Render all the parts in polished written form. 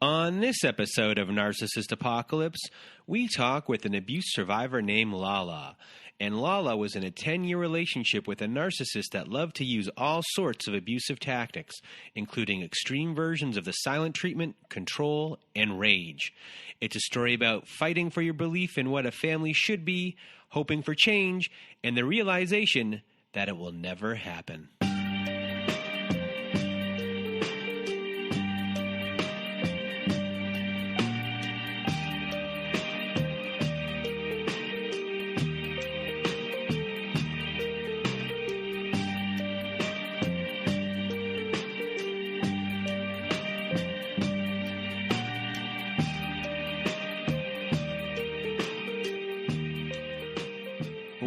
On this episode of Narcissist Apocalypse, we talk with an abuse survivor named Lala. And Lala was in a 10-year relationship with a narcissist that loved to use all sorts of abusive tactics, including extreme versions of the silent treatment, control, and rage. It's a story about fighting for your belief in what a family should be, hoping for change, and the realization that it will never happen.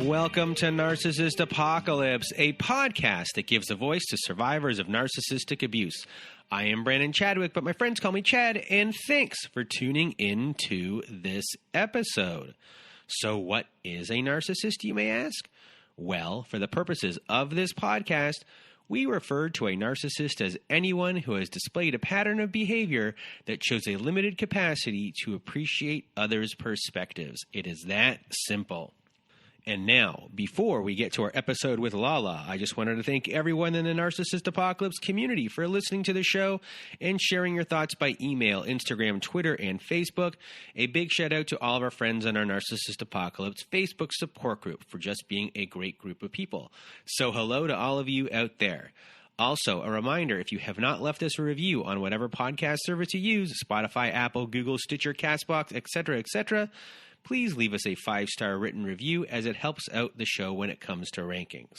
Welcome to Narcissist Apocalypse, a podcast that gives a voice to survivors of narcissistic abuse. I am Brandon Chadwick, but my friends call me Chad, and thanks for tuning in to this episode. So what is a narcissist, you may ask? Well, for the purposes of this podcast, we refer to a narcissist as anyone who has displayed a pattern of behavior that shows a limited capacity to appreciate others' perspectives. It is that simple. And now, before we get to our episode with Lala, I just wanted to thank everyone in the Narcissist Apocalypse community for listening to the show and sharing your thoughts by email, Instagram, Twitter, and Facebook. A big shout out to all of our friends on our Narcissist Apocalypse Facebook support group for just being a great group of people. So hello to all of you out there. Also, a reminder, if you have not left us a review on whatever podcast service you use, Spotify, Apple, Google, Stitcher, CastBox, etc., please leave us a 5-star written review as it helps out the show when it comes to rankings.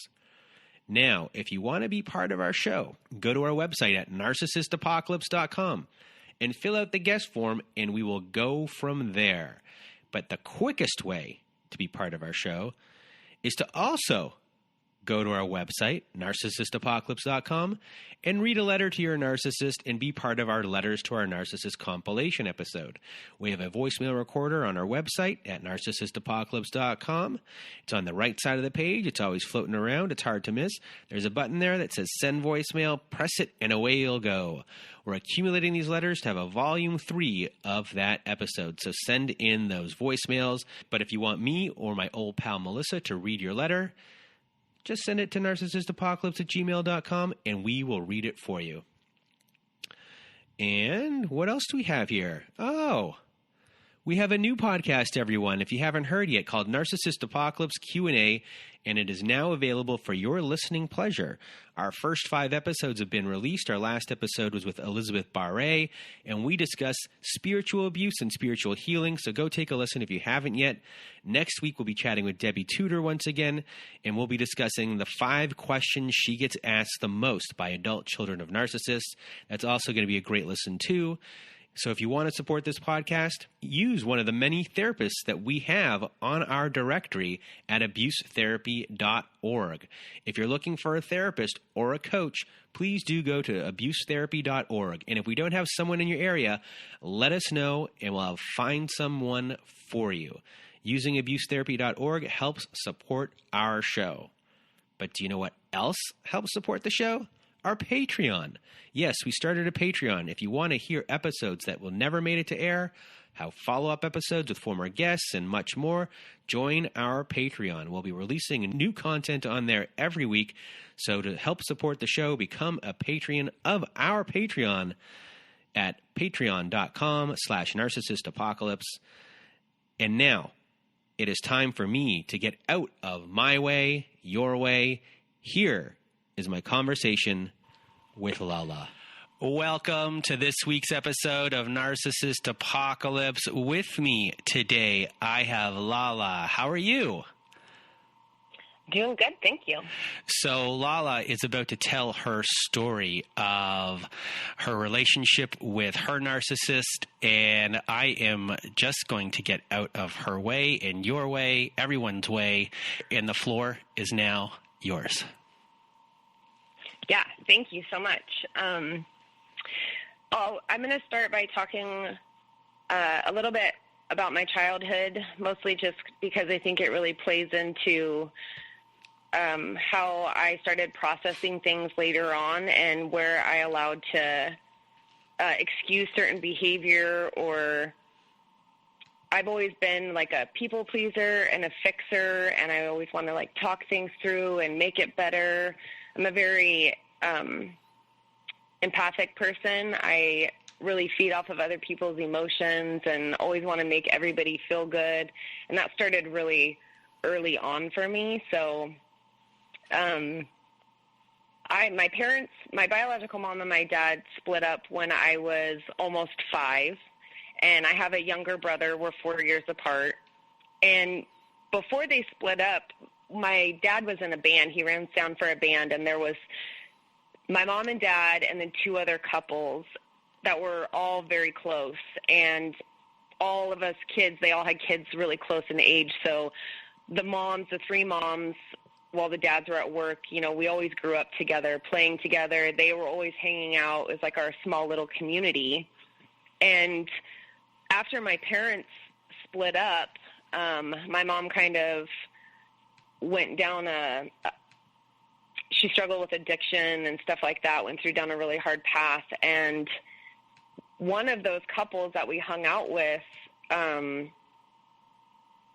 Now, if you want to be part of our show, go to our website at narcissistapocalypse.com and fill out the guest form, and we will go from there. But the quickest way to be part of our show is to also go to our website, narcissistapocalypse.com, and read a letter to your narcissist and be part of our Letters to Our Narcissist compilation episode. We have a voicemail recorder on our website at narcissistapocalypse.com. It's on the right side of the page. It's always floating around. It's hard to miss. There's a button there that says Send Voicemail. Press it, and away you'll go. We're accumulating these letters to have a volume 3 of that episode, so send in those voicemails. But if you want me or my old pal Melissa to read your letter, just send it to narcissistapocalypse@gmail.com, and we will read it for you. And what else do we have here? Oh, we have a new podcast, everyone, if you haven't heard yet, called Narcissist Apocalypse Q&A, and it is now available for your listening pleasure. Our first 5 episodes have been released. Our last episode was with Elizabeth Barre, and we discuss spiritual abuse and spiritual healing, so go take a listen if you haven't yet. Next week, we'll be chatting with Debbie Tudor once again, and we'll be discussing the 5 questions she gets asked the most by adult children of narcissists. That's also going to be a great listen, too. So if you want to support this podcast, use one of the many therapists that we have on our directory at abusetherapy.org. If you're looking for a therapist or a coach, please do go to abusetherapy.org. And if we don't have someone in your area, let us know and we'll find someone for you. Using abusetherapy.org helps support our show. But do you know what else helps support the show? Our Patreon. Yes, we started a Patreon. If you want to hear episodes that will never made it to air, have follow-up episodes with former guests, and much more, join our Patreon. We'll be releasing new content on there every week. So to help support the show, become a patron of our Patreon at patreon.com/narcissistapocalypse. And now, it is time for me to get out of my way, your way. Here is my conversation with Lala. Welcome to this week's episode of Narcissist Apocalypse. With me today, I have Lala. How are you? Doing good, thank you. So Lala is about to tell her story of her relationship with her narcissist, and I am just going to get out of her way and your way, everyone's way, and the floor is now yours. Yeah, thank you so much. I'm going to start by talking a little bit about my childhood, mostly just because I think it really plays into how I started processing things later on and where I allowed to excuse certain behavior, or I've always been like a people pleaser and a fixer, and I always want to like talk things through and make it better. I'm a very empathic person. I really feed off of other people's emotions and always want to make everybody feel good. And that started really early on for me. So my parents, my biological mom and my dad split up when I was almost 5. And I have a younger brother. We're 4 years apart. And before they split up, my dad was in a band. He ran sound for a band, and there was my mom and dad and then 2 other couples that were all very close. And all of us kids, they all had kids really close in age. So the 3 moms, while the dads were at work, you know, we always grew up together, playing together. They were always hanging out. It was like our small little community. And after my parents split up, my mom kind of went down she struggled with addiction and stuff like that, went down a really hard path. And one of those couples that we hung out with,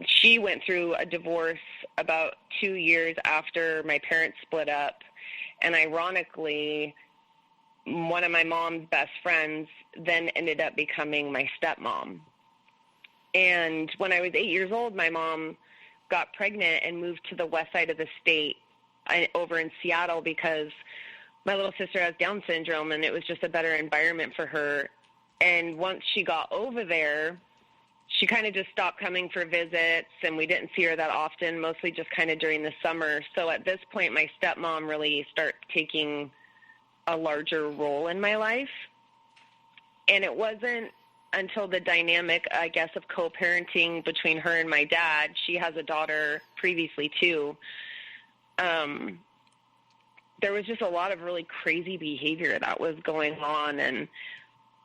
she went through a divorce about 2 years after my parents split up. And ironically, one of my mom's best friends then ended up becoming my stepmom. And when I was 8 years old, my mom got pregnant and moved to the west side of the state over in Seattle because my little sister has Down syndrome, and it was just a better environment for her. And once she got over there, she kind of just stopped coming for visits, and we didn't see her that often, mostly just kind of during the summer. So at this point, my stepmom really started taking a larger role in my life. And it wasn't until the dynamic, I guess, of co-parenting between her and my dad — she has a daughter previously too — there was just a lot of really crazy behavior that was going on. And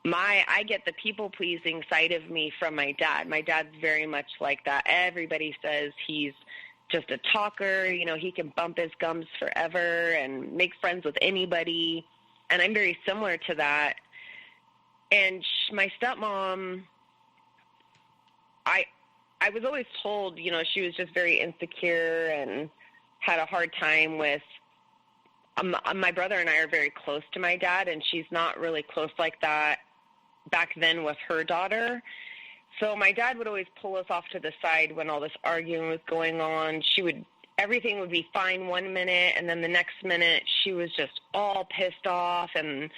I get the people-pleasing side of me from my dad. My dad's very much like that. Everybody says he's just a talker. You know, he can bump his gums forever and make friends with anybody. And I'm very similar to that. And my stepmom, I was always told, you know, she was just very insecure and had a hard time with my brother and I are very close to my dad, and she's not really close like that back then with her daughter. So my dad would always pull us off to the side when all this arguing was going on. Everything would be fine one minute, and then the next minute she was just all pissed off, and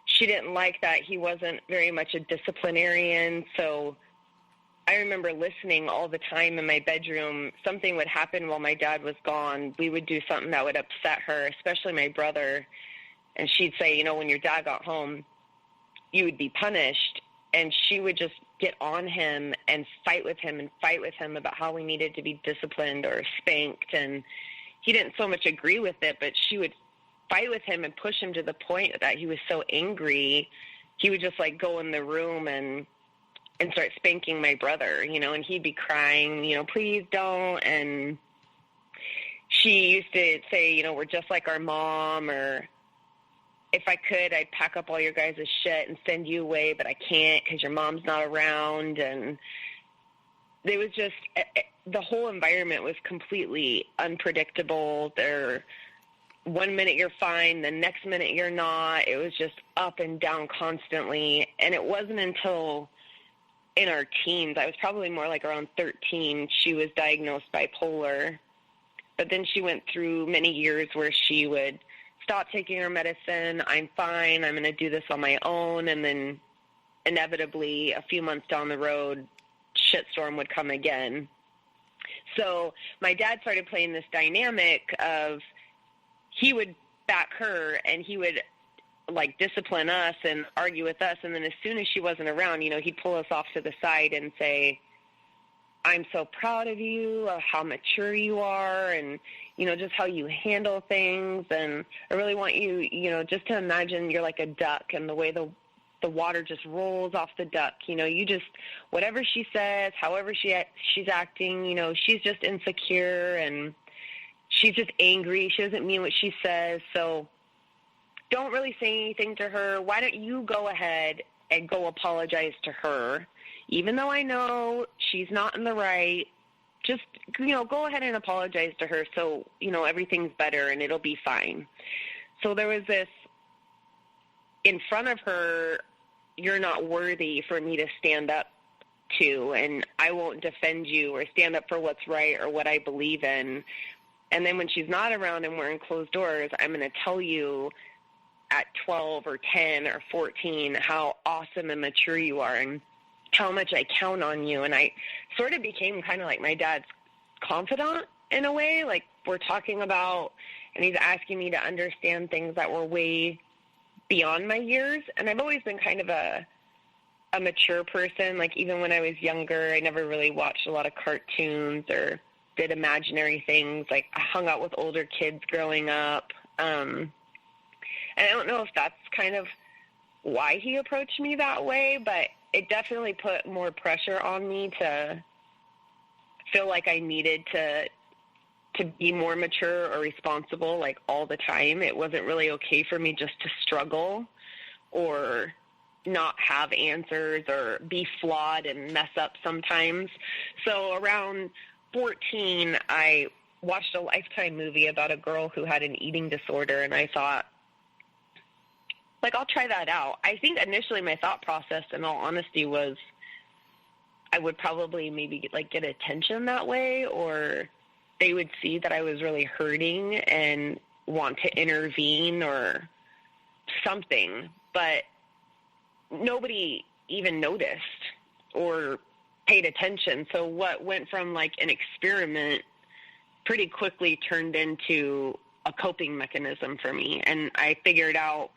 she didn't like that he wasn't very much a disciplinarian. So I remember listening all the time in my bedroom. Something would happen while my dad was gone. We would do something that would upset her, especially my brother. And she'd say, you know, when your dad got home, you would be punished. And she would just get on him and fight with him about how we needed to be disciplined or spanked. And he didn't so much agree with it, but she would fight with him and push him to the point that he was so angry, he would just like go in the room and start spanking my brother, you know, and he'd be crying, you know, please don't. And she used to say, you know, we're just like our mom, or if I could, I'd pack up all your guys' shit and send you away, but I can't because your mom's not around. And it was just, the whole environment was completely unpredictable. One minute you're fine, the next minute you're not. It was just up and down constantly. And it wasn't until in our teens, I was probably more like around 13, she was diagnosed bipolar. But then she went through many years where she would stop taking her medicine. I'm fine. I'm going to do this on my own. And then inevitably, a few months down the road, shitstorm would come again. So my dad started playing this dynamic of he would back her and he would like discipline us and argue with us. And then as soon as she wasn't around, you know, he'd pull us off to the side and say, I'm so proud of you, of how mature you are, and, you know, just how you handle things. And I really want you, you know, just to imagine you're like a duck, and the way the water just rolls off the duck. You know, you just, whatever she says, however she's acting, you know, she's just insecure and she's just angry. She doesn't mean what she says. So don't really say anything to her. Why don't you go ahead and go apologize to her? Even though I know she's not in the right, just, go ahead and apologize to her so, everything's better and it'll be fine. So there was this, in front of her, you're not worthy for me to stand up to, and I won't defend you or stand up for what's right or what I believe in. And then when she's not around and we're in closed doors, I'm going to tell you at 12 or 10 or 14 how awesome and mature you are and how much I count on you. And I sort of became kind of like my dad's confidant in a way. Like, we're talking about, and he's asking me to understand things that were way beyond my years. And I've always been kind of a mature person. Like, even when I was younger, I never really watched a lot of cartoons or did imaginary things. Like, I hung out with older kids growing up. And I don't know if that's kind of why he approached me that way, but it definitely put more pressure on me to feel like I needed to be more mature or responsible, like, all the time. It wasn't really okay for me just to struggle or not have answers or be flawed and mess up sometimes. So around 14, I watched a Lifetime movie about a girl who had an eating disorder, and I thought, like, I'll try that out. I think initially my thought process, in all honesty, was I would probably maybe get attention that way, or they would see that I was really hurting and want to intervene or something. But nobody even noticed or paid attention. So what went from an experiment pretty quickly turned into a coping mechanism for me. And I figured out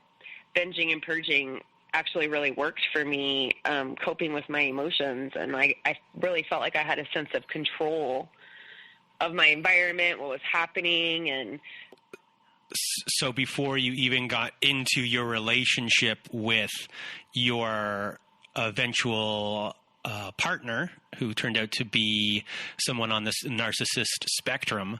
binging and purging actually really worked for me, coping with my emotions. And I really felt like I had a sense of control of my environment, what was happening. And so before you even got into your relationship with your eventual partner, who turned out to be someone on this narcissist spectrum,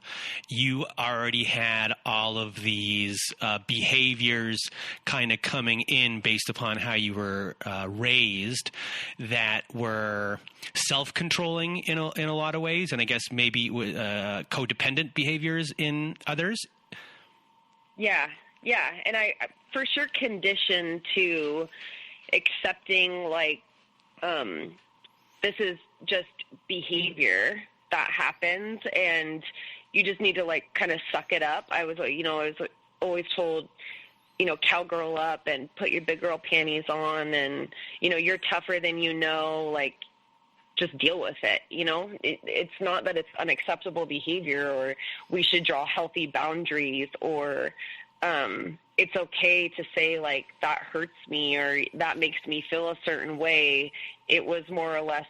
you already had all of these behaviors kind of coming in based upon how you were raised that were self-controlling in a lot of ways, and I guess maybe codependent behaviors in others. Yeah. And I for sure conditioned to accepting, this is just behavior that happens, and you just need to kind of suck it up. I was always told, cowgirl up and put your big girl panties on, and, you're tougher than just deal with it. It's not that it's unacceptable behavior or we should draw healthy boundaries, or it's okay to say that hurts me or that makes me feel a certain way. It was more or less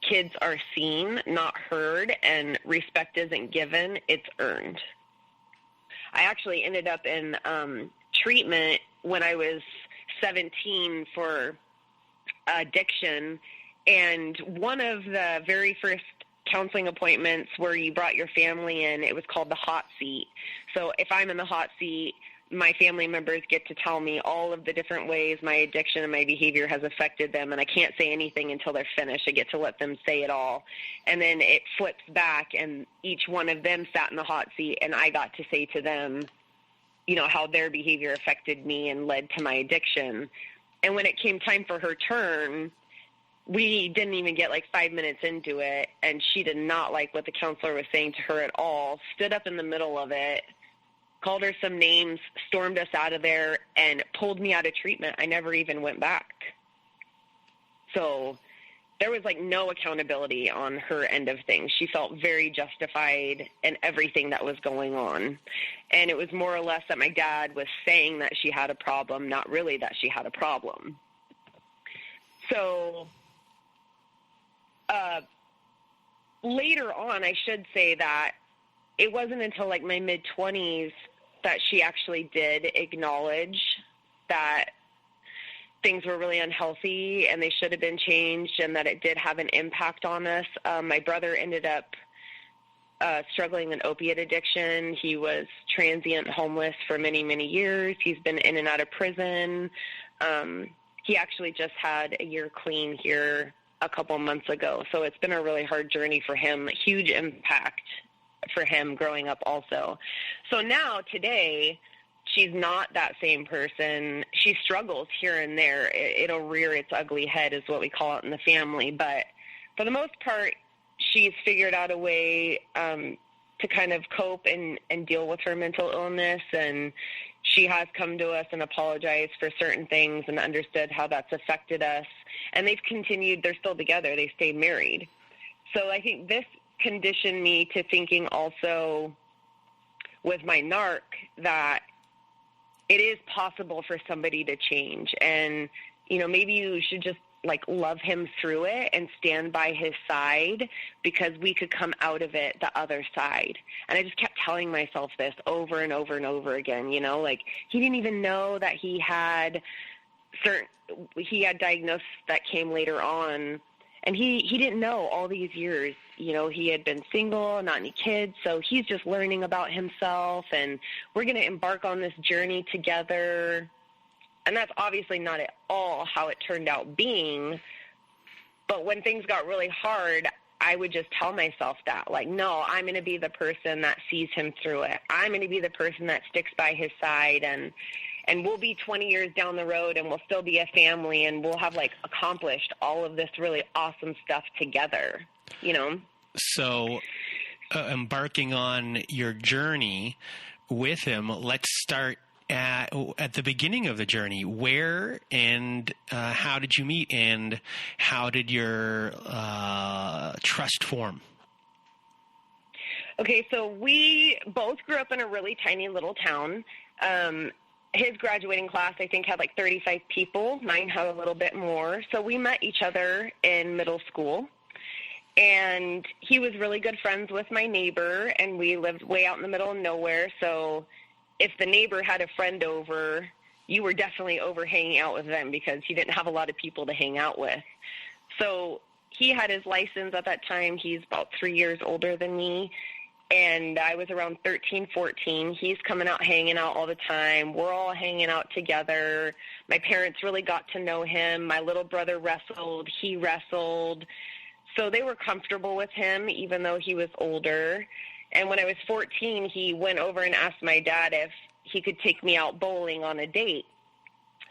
kids are seen, not heard, and respect isn't given, it's earned. I actually ended up in treatment when I was 17 for addiction. And one of the very first counseling appointments where you brought your family in, it was called the hot seat. So if I'm in the hot seat, my family members get to tell me all of the different ways my addiction and my behavior has affected them, and I can't say anything until they're finished. I get to let them say it all. And then it flips back, and each one of them sat in the hot seat, and I got to say to them, how their behavior affected me and led to my addiction. And when it came time for her turn, we didn't even get 5 minutes into it, and she did not like what the counselor was saying to her at all, stood up in the middle of it, called her some names, stormed us out of there, and pulled me out of treatment. I never even went back. So there was no accountability on her end of things. She felt very justified in everything that was going on. And it was more or less that my dad was saying that she had a problem, not really that she had a problem. So later on, I should say that it wasn't until my mid-20s that she actually did acknowledge that things were really unhealthy and they should have been changed, and that it did have an impact on us. My brother ended up struggling with opiate addiction. He was transient homeless for many, many years. He's been in and out of prison. He actually just had a year clean here a couple months ago. So it's been a really hard journey for him, huge impact for him growing up also. So now today, she's not that same person. She struggles here and there. It'll rear its ugly head is what we call it in the family. But for the most part, she's figured out a way to kind of cope and deal with her mental illness. And she has come to us and apologized for certain things and understood how that's affected us. And they've continued, they're still together. They stay married. So I think this conditioned me to thinking also with my narc that it is possible for somebody to change. And, you know, maybe you should just love him through it and stand by his side because we could come out of it the other side. And I just kept telling myself this over and over and over again, you know, he didn't even know that he had diagnosis that came later on. And he didn't know all these years, you know, he had been single, not any kids. So he's just learning about himself and we're going to embark on this journey together. And that's obviously not at all how it turned out being. But when things got really hard, I would just tell myself that, no, I'm going to be the person that sees him through it. I'm going to be the person that sticks by his side. And we'll be 20 years down the road and we'll still be a family and we'll have accomplished all of this really awesome stuff together, you know? So embarking on your journey with him, let's start at the beginning of the journey. Where and how did you meet, and how did your trust form? Okay, so we both grew up in a really tiny little town. His graduating class, I think, had 35 people. Mine had a little bit more. So we met each other in middle school. And he was really good friends with my neighbor, and we lived way out in the middle of nowhere. So if the neighbor had a friend over, you were definitely over hanging out with them because he didn't have a lot of people to hang out with. So he had his license at that time. He's about 3 years older than me, and I was around 13, 14. He's coming out, hanging out all the time. We're all hanging out together. My parents really got to know him. My little brother wrestled. He wrestled. So they were comfortable with him, even though he was older. And when I was 14, he went over and asked my dad if he could take me out bowling on a date.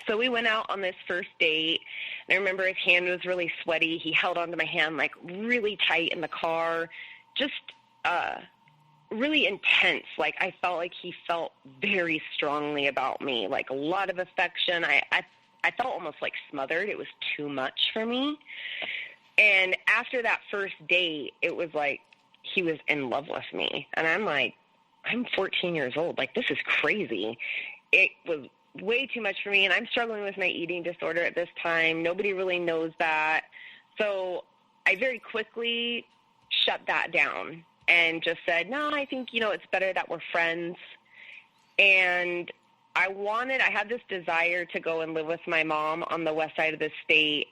So we went out on this first date, and I remember his hand was really sweaty. He held onto my hand really tight in the car, just really intense. I felt like he felt very strongly about me, a lot of affection. I felt almost smothered. It was too much for me. And after that first date, it was he was in love with me. And I'm 14 years old. This is crazy. It was way too much for me. And I'm struggling with my eating disorder at this time. Nobody really knows that. So I very quickly shut that down and just said, no, I think, it's better that we're friends. And I had this desire to go and live with my mom on the west side of the state,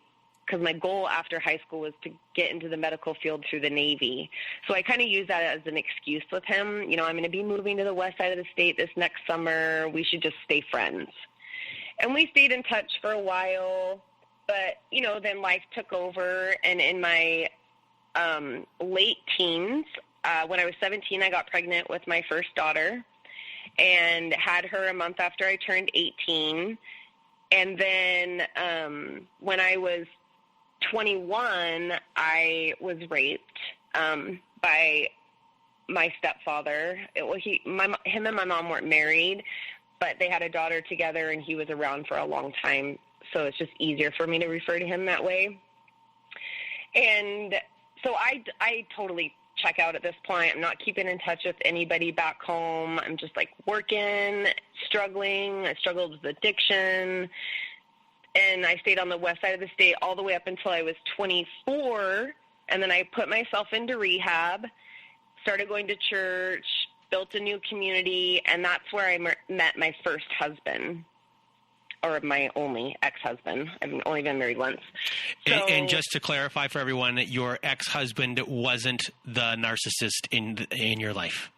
because my goal after high school was to get into the medical field through the Navy. So I kind of used that as an excuse with him. I'm going to be moving to the west side of the state this next summer. We should just stay friends. And we stayed in touch for a while, but, then life took over. And in my late teens, when I was 17, I got pregnant with my first daughter and had her a month after I turned 18. And then when I was 21, I was raped by my stepfather. Him and my mom weren't married, but they had a daughter together, and he was around for a long time, so it's just easier for me to refer to him that way. And so I totally check out at this point. I'm not keeping in touch with anybody back home. I'm just working, struggling. I struggled with addiction. And I stayed on the west side of the state all the way up until I was 24. And then I put myself into rehab, started going to church, built a new community, and that's where I met my first husband, or my only ex-husband. I've only been married once. And just to clarify for everyone, your ex-husband wasn't the narcissist in your life.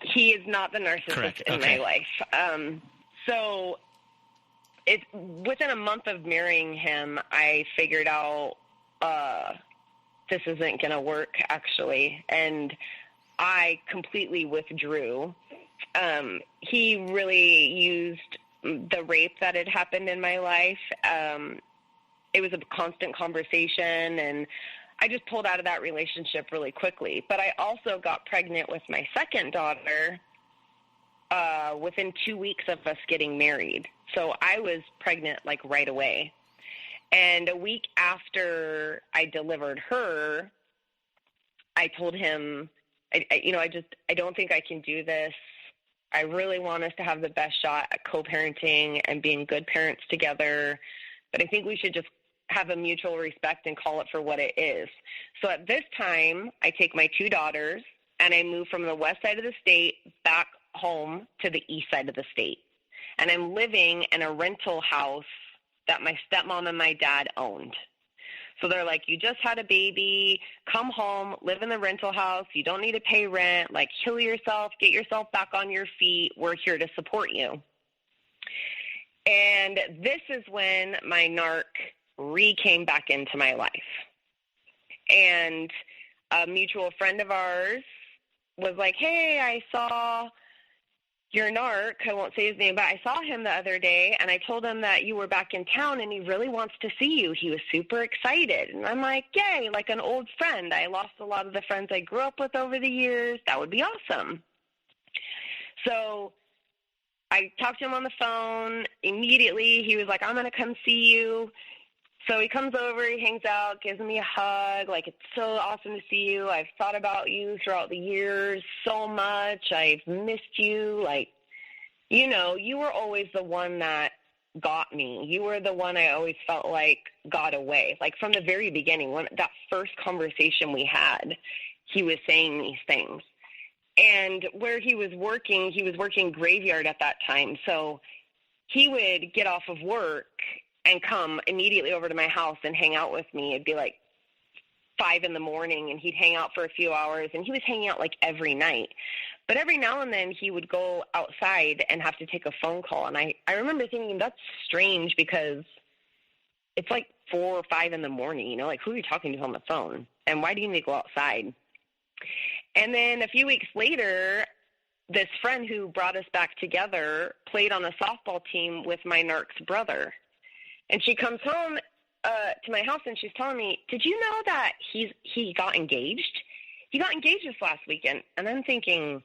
He is not the narcissist in my life. So it's within a month of marrying him, I figured out this isn't going to work, actually. And I completely withdrew. He really used the rape that had happened in my life. It was a constant conversation, and I just pulled out of that relationship really quickly. But I also got pregnant with my second daughter within 2 weeks of us getting married. So I was pregnant like right away. And a week after I delivered her, I told him, I don't think I can do this. I really want us to have the best shot at co-parenting and being good parents together. But I think we should just have a mutual respect and call it for what it is. So at this time, I take my two daughters and I move from the west side of the state back home to the east side of the state. And I'm living in a rental house that my stepmom and my dad owned. So they're like, you just had a baby, come home, live in the rental house. You don't need to pay rent. Like, heal yourself, get yourself back on your feet. We're here to support you. And this is when my narc came back into my life. And a mutual friend of ours was like, hey, I saw your narc, I won't say his name, but I saw him the other day, and I told him that you were back in town, and he really wants to see you. He was super excited. And I'm like, yay, like an old friend. I lost a lot of the friends I grew up with over the years. That would be awesome. So I talked to him on the phone. Immediately, he was like, I'm going to come see you. So he comes over, he hangs out, gives me a hug. Like, it's so awesome to see you. I've thought about you throughout the years so much. I've missed you. Like, you know, you were always the one that got me. You were the one I always felt like got away. Like, from the very beginning, when that first conversation we had, he was saying these things. And where he was working graveyard at that time. So he would get off of work and come immediately over to my house and hang out with me. It'd be like 5 a.m, and he'd hang out for a few hours, and he was hanging out like every night. But every now and then he would go outside and have to take a phone call. And I remember thinking, that's strange, because it's like 4 or 5 a.m, you know, like, who are you talking to on the phone? And why do you need to go outside? And then a few weeks later, this friend who brought us back together played on a softball team with my narc's brother. And she comes home to my house, and she's telling me, did you know that he got engaged? He got engaged this last weekend. And I'm thinking,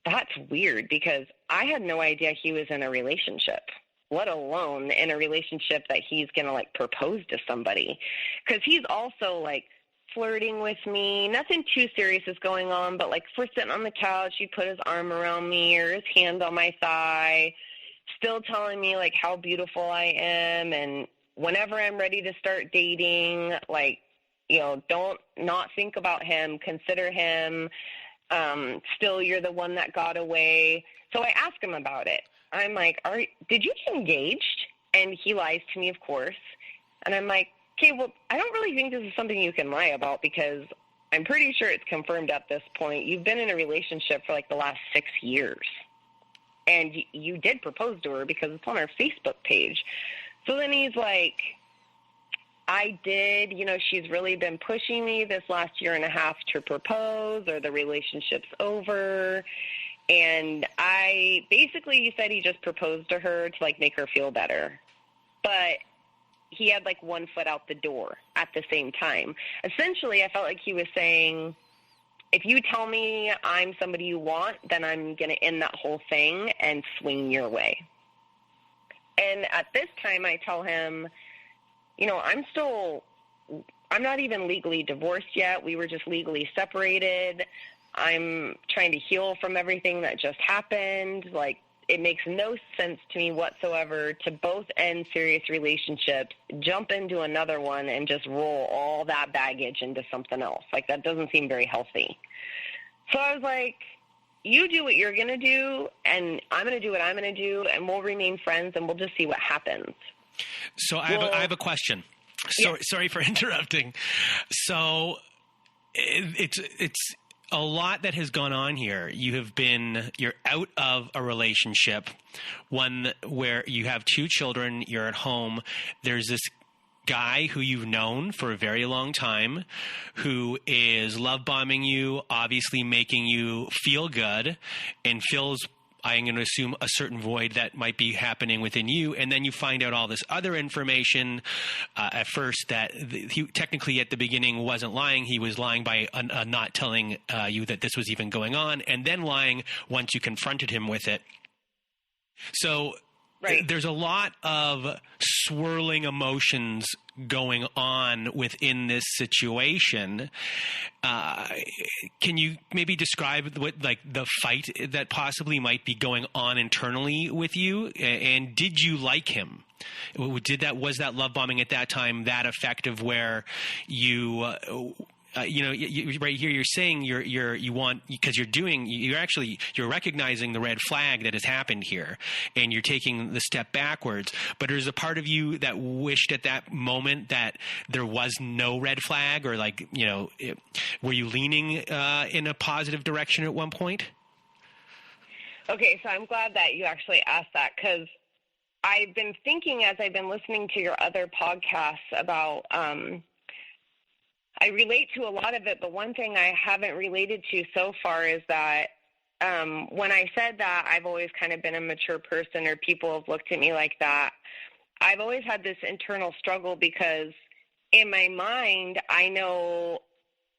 that's weird, because I had no idea he was in a relationship, let alone in a relationship that he's going to, like, propose to somebody. Because he's also, like, flirting with me. Nothing too serious is going on, but, like, if we're sitting on the couch, he'd put his arm around me or his hand on my thigh, still telling me, like, how beautiful I am. And whenever I'm ready to start dating, like, you know, don't not think about him, consider him. Still, you're the one that got away. So I ask him about it. I'm like, did you get engaged? And he lies to me, of course. And I'm like, okay, well, I don't really think this is something you can lie about, because I'm pretty sure it's confirmed at this point. You've been in a relationship for, like, the last 6 years. And you did propose to her, because it's on our Facebook page. So then he's like, I did. You know, she's really been pushing me this last year and a half to propose, or the relationship's over. And he said he just proposed to her to, like, make her feel better. But he had, like, one foot out the door at the same time. Essentially, I felt like he was saying, if you tell me I'm somebody you want, then I'm going to end that whole thing and swing your way. And at this time, I tell him, you know, I'm not even legally divorced yet. We were just legally separated. I'm trying to heal from everything that just happened. Like, it makes no sense to me whatsoever to both end serious relationships, jump into another one, and just roll all that baggage into something else. Like, that doesn't seem very healthy. So I was like, you do what you're going to do, and I'm going to do what I'm going to do, and we'll remain friends, and we'll just see what happens. So I have a question. Sorry for interrupting. So it's a lot that has gone on here. You're out of a relationship, one where you have 2 children, you're at home. There's this guy who you've known for a very long time who is love bombing you, obviously making you feel good and fills, I'm going to assume, a certain void that might be happening within you. And then you find out all this other information at first that he technically at the beginning wasn't lying. He was lying by not telling you that this was even going on, and then lying once you confronted him with it. So there's a lot of swirling emotions going on within this situation. Can you maybe describe what, like, the fight that possibly might be going on internally with you? And did you like him? Was that love bombing at that time that effective where you right here you're saying you're recognizing the red flag that has happened here, and you're taking the step backwards. But there's a part of you that wished at that moment that there was no red flag, or were you leaning in a positive direction at one point? Okay, so I'm glad that you actually asked that, because I've been thinking as I've been listening to your other podcasts about I relate to a lot of it, but one thing I haven't related to so far is that when I said that I've always kind of been a mature person, or people have looked at me like that, I've always had this internal struggle, because in my mind, I know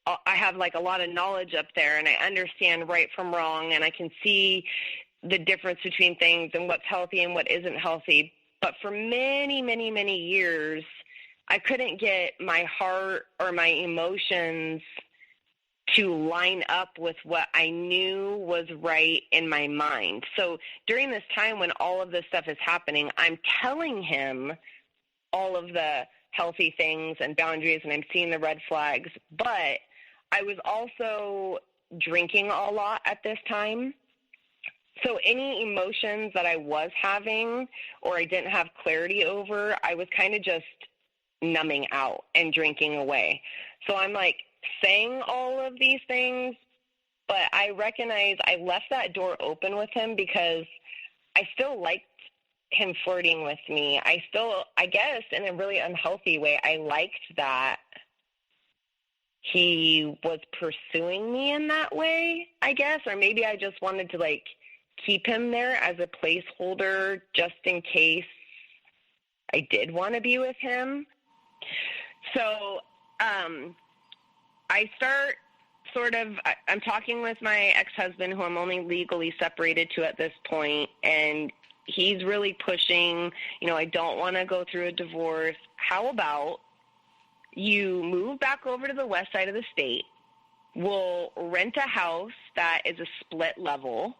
I have like a lot of knowledge up there, and I understand right from wrong, and I can see the difference between things and what's healthy and what isn't healthy. But for many, many, many years, I couldn't get my heart or my emotions to line up with what I knew was right in my mind. So during this time when all of this stuff is happening, I'm telling him all of the healthy things and boundaries, and I'm seeing the red flags. But I was also drinking a lot at this time. So any emotions that I was having or I didn't have clarity over, I was kind of just numbing out and drinking away. So I'm like saying all of these things, but I recognize I left that door open with him because I still liked him flirting with me. I guess in a really unhealthy way, I liked that he was pursuing me in that way, I guess, or maybe I just wanted to like keep him there as a placeholder just in case I did want to be with him. So I start I'm talking with my ex-husband, who I'm only legally separated to at this point, and he's really pushing, I don't want to go through a divorce. How about you move back over to the west side of the state? We'll rent a house that is a split level.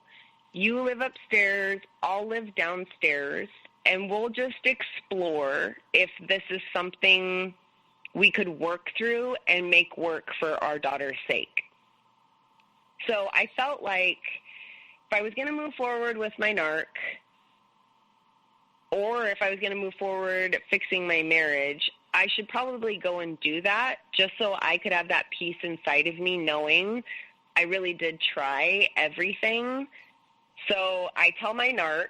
You live upstairs, I'll live downstairs, and we'll just explore if this is something we could work through and make work for our daughter's sake. So I felt like if I was going to move forward with my narc, or if I was going to move forward fixing my marriage, I should probably go and do that just so I could have that peace inside of me knowing I really did try everything. So I tell my narc,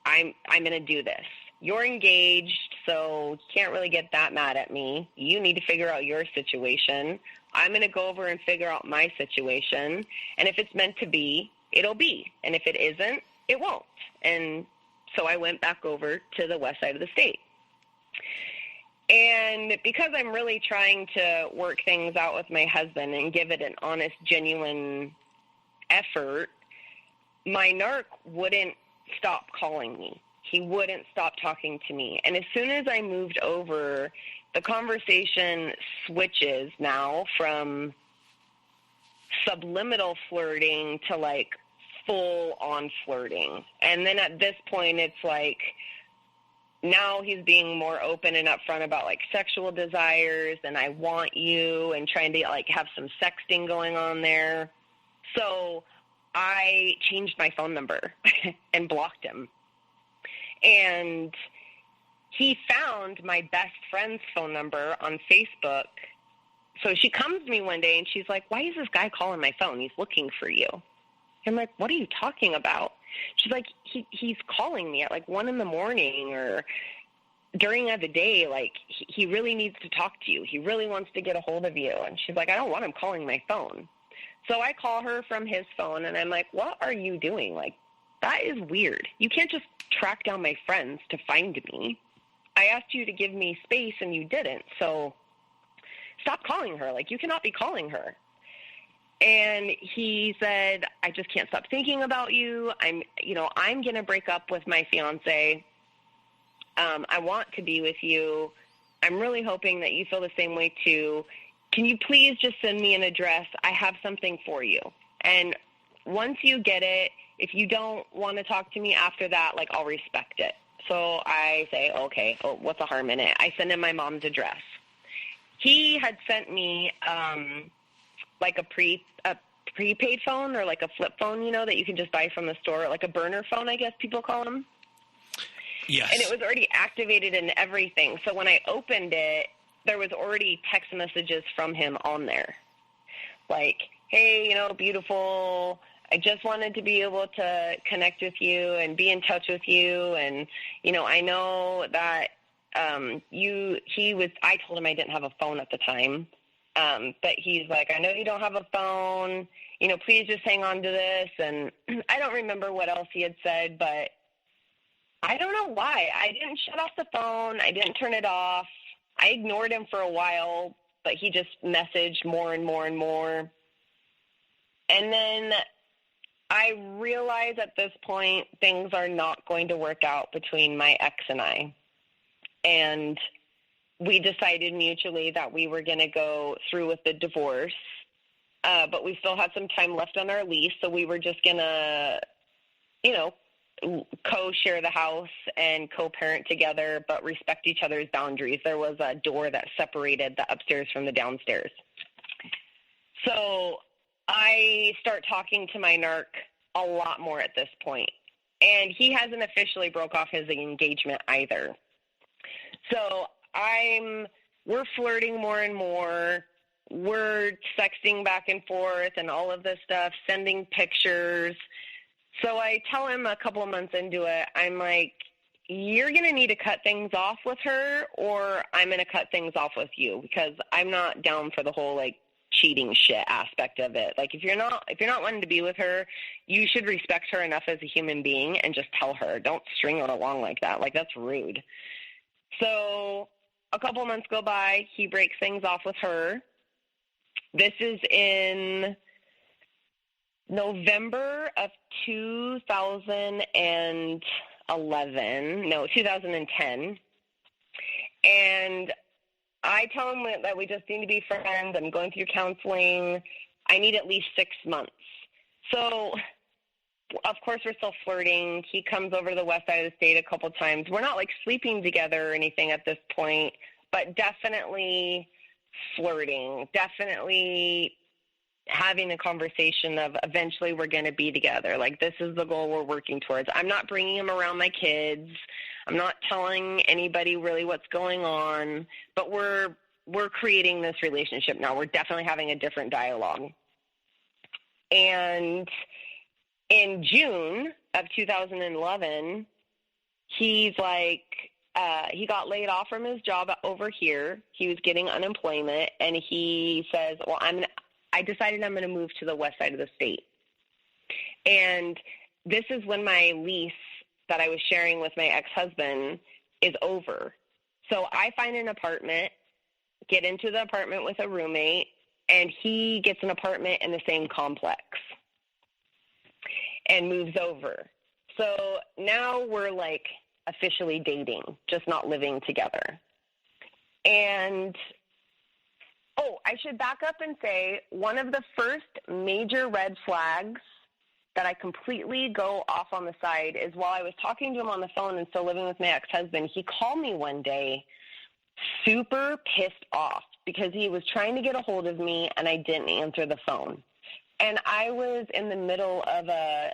I'm going to do this. You're engaged, so you can't really get that mad at me. You need to figure out your situation. I'm going to go over and figure out my situation. And if it's meant to be, it'll be. And if it isn't, it won't. And so I went back over to the west side of the state. And because I'm really trying to work things out with my husband and give it an honest, genuine effort, my narc wouldn't stop calling me. He wouldn't stop talking to me. And as soon as I moved over, the conversation switches now from subliminal flirting to like full on flirting. And then at this point, it's like now he's being more open and upfront about like sexual desires and I want you, and trying to like have some sexting going on there. So I changed my phone number and blocked him. And he found my best friend's phone number on Facebook. So she comes to me one day and she's like, why is this guy calling my phone? He's looking for you. I'm like, what are you talking about? She's like, he's calling me at like 1 a.m. or during the day. Like, he really needs to talk to you. He really wants to get a hold of you. And she's like, I don't want him calling my phone. So I call her from his phone and I'm like, what are you doing? Like, that is weird. You can't just track down my friends to find me. I asked you to give me space and you didn't. So stop calling her. Like, you cannot be calling her. And he said, I just can't stop thinking about you. I'm going to break up with my fiance. I want to be with you. I'm really hoping that you feel the same way too. Can you please just send me an address? I have something for you. And once you get it, if you don't want to talk to me after that, like, I'll respect it. So I say, okay, what's the harm in it? I send him my mom's address. He had sent me like a prepaid phone or like a flip phone, that you can just buy from the store, like a burner phone, I guess people call them. Yes. And it was already activated and everything. So when I opened it, there was already text messages from him on there. Like, hey, beautiful, I just wanted to be able to connect with you and be in touch with you. And, I know that I told him I didn't have a phone at the time. But he's like, I know you don't have a phone, please just hang on to this. And I don't remember what else he had said, but I don't know why. I didn't shut off the phone. I didn't turn it off. I ignored him for a while, but he just messaged more and more and more. And then I realized at this point, things are not going to work out between my ex and I. And we decided mutually that we were going to go through with the divorce, but we still had some time left on our lease, so we were just going to, co-share the house and co-parent together, but respect each other's boundaries. There was a door that separated the upstairs from the downstairs. So I start talking to my narc a lot more at this point, and he hasn't officially broke off his engagement either. So we're flirting more and more. We're sexting back and forth and all of this stuff, sending pictures. So I tell him a couple of months into it, I'm like, you're going to need to cut things off with her, or I'm going to cut things off with you, because I'm not down for the whole like cheating shit aspect of it. Like, if you're not wanting to be with her, you should respect her enough as a human being and just tell her. Don't string her along like that. Like, that's rude. So a couple of months go by, he breaks things off with her. This is in November of 2010. And I tell him that we just need to be friends. I'm going through counseling. I need at least 6 months. So, of course, we're still flirting. He comes over to the west side of the state a couple times. We're not, like, sleeping together or anything at this point, but definitely flirting, definitely having a conversation of eventually we're going to be together. Like, this is the goal we're working towards. I'm not bringing him around my kids. I'm not telling anybody really what's going on, but we're creating this relationship now. We're definitely having a different dialogue. And in June of 2011, he's like, he got laid off from his job over here. He was getting unemployment, and he says, well, I decided I'm going to move to the west side of the state. And this is when my lease that I was sharing with my ex-husband is over. So I find an apartment, get into the apartment with a roommate, and he gets an apartment in the same complex and moves over. So now we're like officially dating, just not living together. And I should back up and say one of the first major red flags that I completely go off on the side is while I was talking to him on the phone and still living with my ex-husband, he called me one day super pissed off because he was trying to get a hold of me and I didn't answer the phone. And I was in the middle of a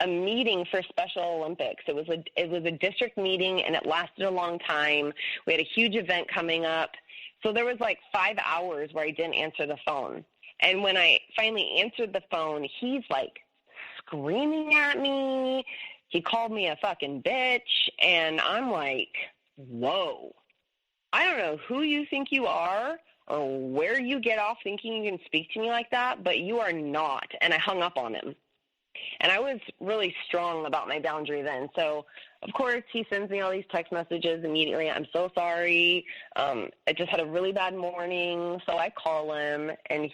a meeting for Special Olympics. It was a district meeting, and it lasted a long time. We had a huge event coming up. So there was like 5 hours where I didn't answer the phone. And when I finally answered the phone, he's like screaming at me. He called me a fucking bitch. And I'm like, whoa, I don't know who you think you are or where you get off thinking you can speak to me like that, but you are not. And I hung up on him. And I was really strong about my boundary then. So, of course, he sends me all these text messages immediately. I'm so sorry. I just had a really bad morning. So I call him, and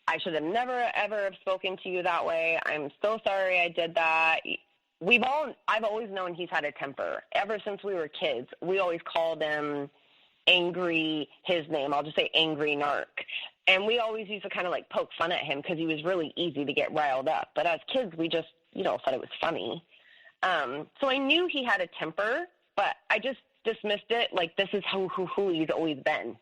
I should have never, ever have spoken to you that way. I'm so sorry I did that. I've always known he's had a temper. Ever since we were kids, we always called him Angry, his name. I'll just say Angry Narc. And we always used to kind of like poke fun at him because he was really easy to get riled up. But as kids, we just, thought it was funny. So I knew he had a temper, but I just dismissed it like this is who he's always been.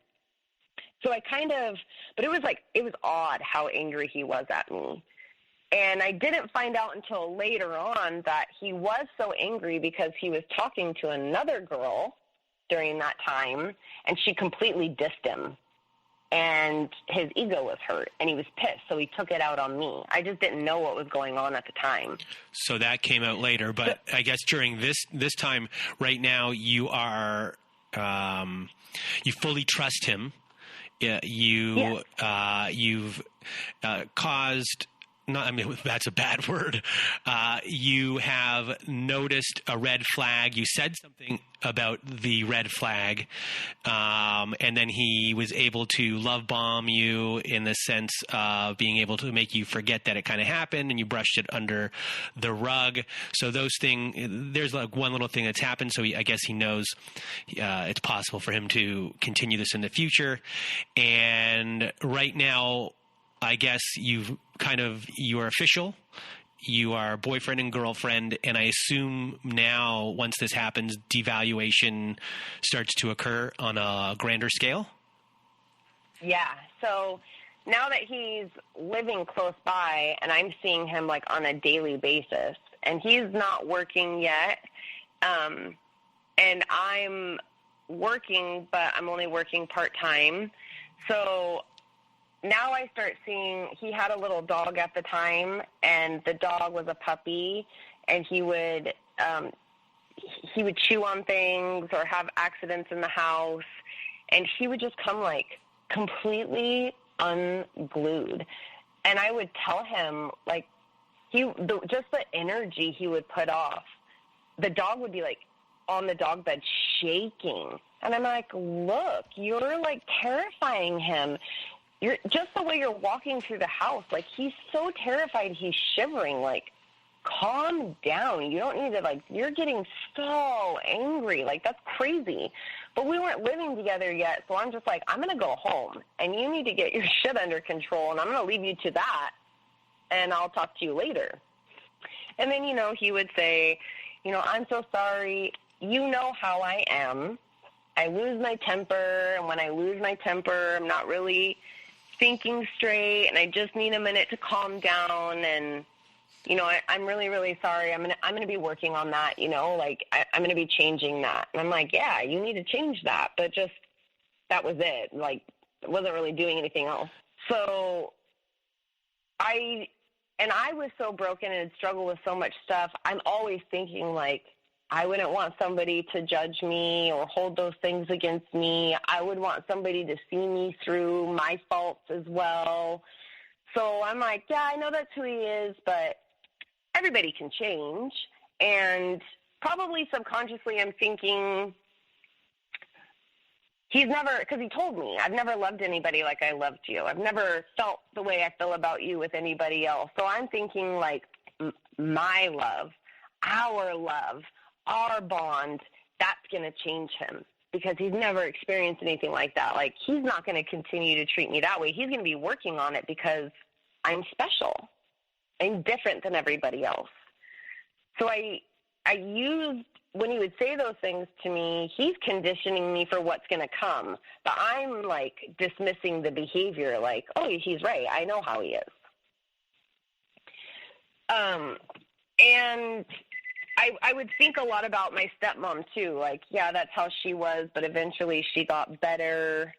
So but it was odd how angry he was at me. And I didn't find out until later on that he was so angry because he was talking to another girl during that time, and she completely dissed him. And his ego was hurt, and he was pissed, so he took it out on me. I just didn't know what was going on at the time. So that came out later, but I guess during this time right now, you are you fully trust him. You've caused. That's a bad word. You have noticed a red flag. You said something about the red flag, and then he was able to love bomb you in the sense of being able to make you forget that it kind of happened, and you brushed it under the rug. So those things, there's like one little thing that's happened. So I guess he knows it's possible for him to continue this in the future. And right now, I guess you are official. You are boyfriend and girlfriend, and I assume now, once this happens, devaluation starts to occur on a grander scale? Yeah. So now that he's living close by, and I'm seeing him like on a daily basis, and he's not working yet, and I'm working, but I'm only working part-time. So now I start seeing he had a little dog at the time, and the dog was a puppy, and he would chew on things or have accidents in the house, and he would just come like completely unglued. And I would tell him like just the energy he would put off. The dog would be like on the dog bed shaking, and I'm like, look, you're like terrifying him. You're just the way you're walking through the house. Like, he's so terrified. He's shivering. Like, calm down. You don't need to, like, you're getting so angry. Like, that's crazy. But we weren't living together yet. So I'm just like, I'm going to go home and you need to get your shit under control. And I'm going to leave you to that. And I'll talk to you later. And then, he would say, I'm so sorry. You know how I am. I lose my temper. And when I lose my temper, I'm not really thinking straight, and I just need a minute to calm down, and I'm really, really sorry. I'm gonna be working on that. I'm gonna be changing that. And I'm like, yeah, you need to change that, but just that was it. Like, I wasn't really doing anything else. So I was so broken and had struggled with so much stuff. I'm always thinking like, I wouldn't want somebody to judge me or hold those things against me. I would want somebody to see me through my faults as well. So I'm like, yeah, I know that's who he is, but everybody can change. And probably subconsciously I'm thinking because he told me, I've never loved anybody like I loved you. I've never felt the way I feel about you with anybody else. So I'm thinking like my love, our love, our bond, that's going to change him because he's never experienced anything like that. Like, he's not going to continue to treat me that way. He's going to be working on it because I'm special. I'm different than everybody else. So I used, when he would say those things to me, he's conditioning me for what's going to come. But I'm, like, dismissing the behavior, like, oh, he's right. I know how he is. And I would think a lot about my stepmom, too. Like, yeah, that's how she was, but eventually she got better,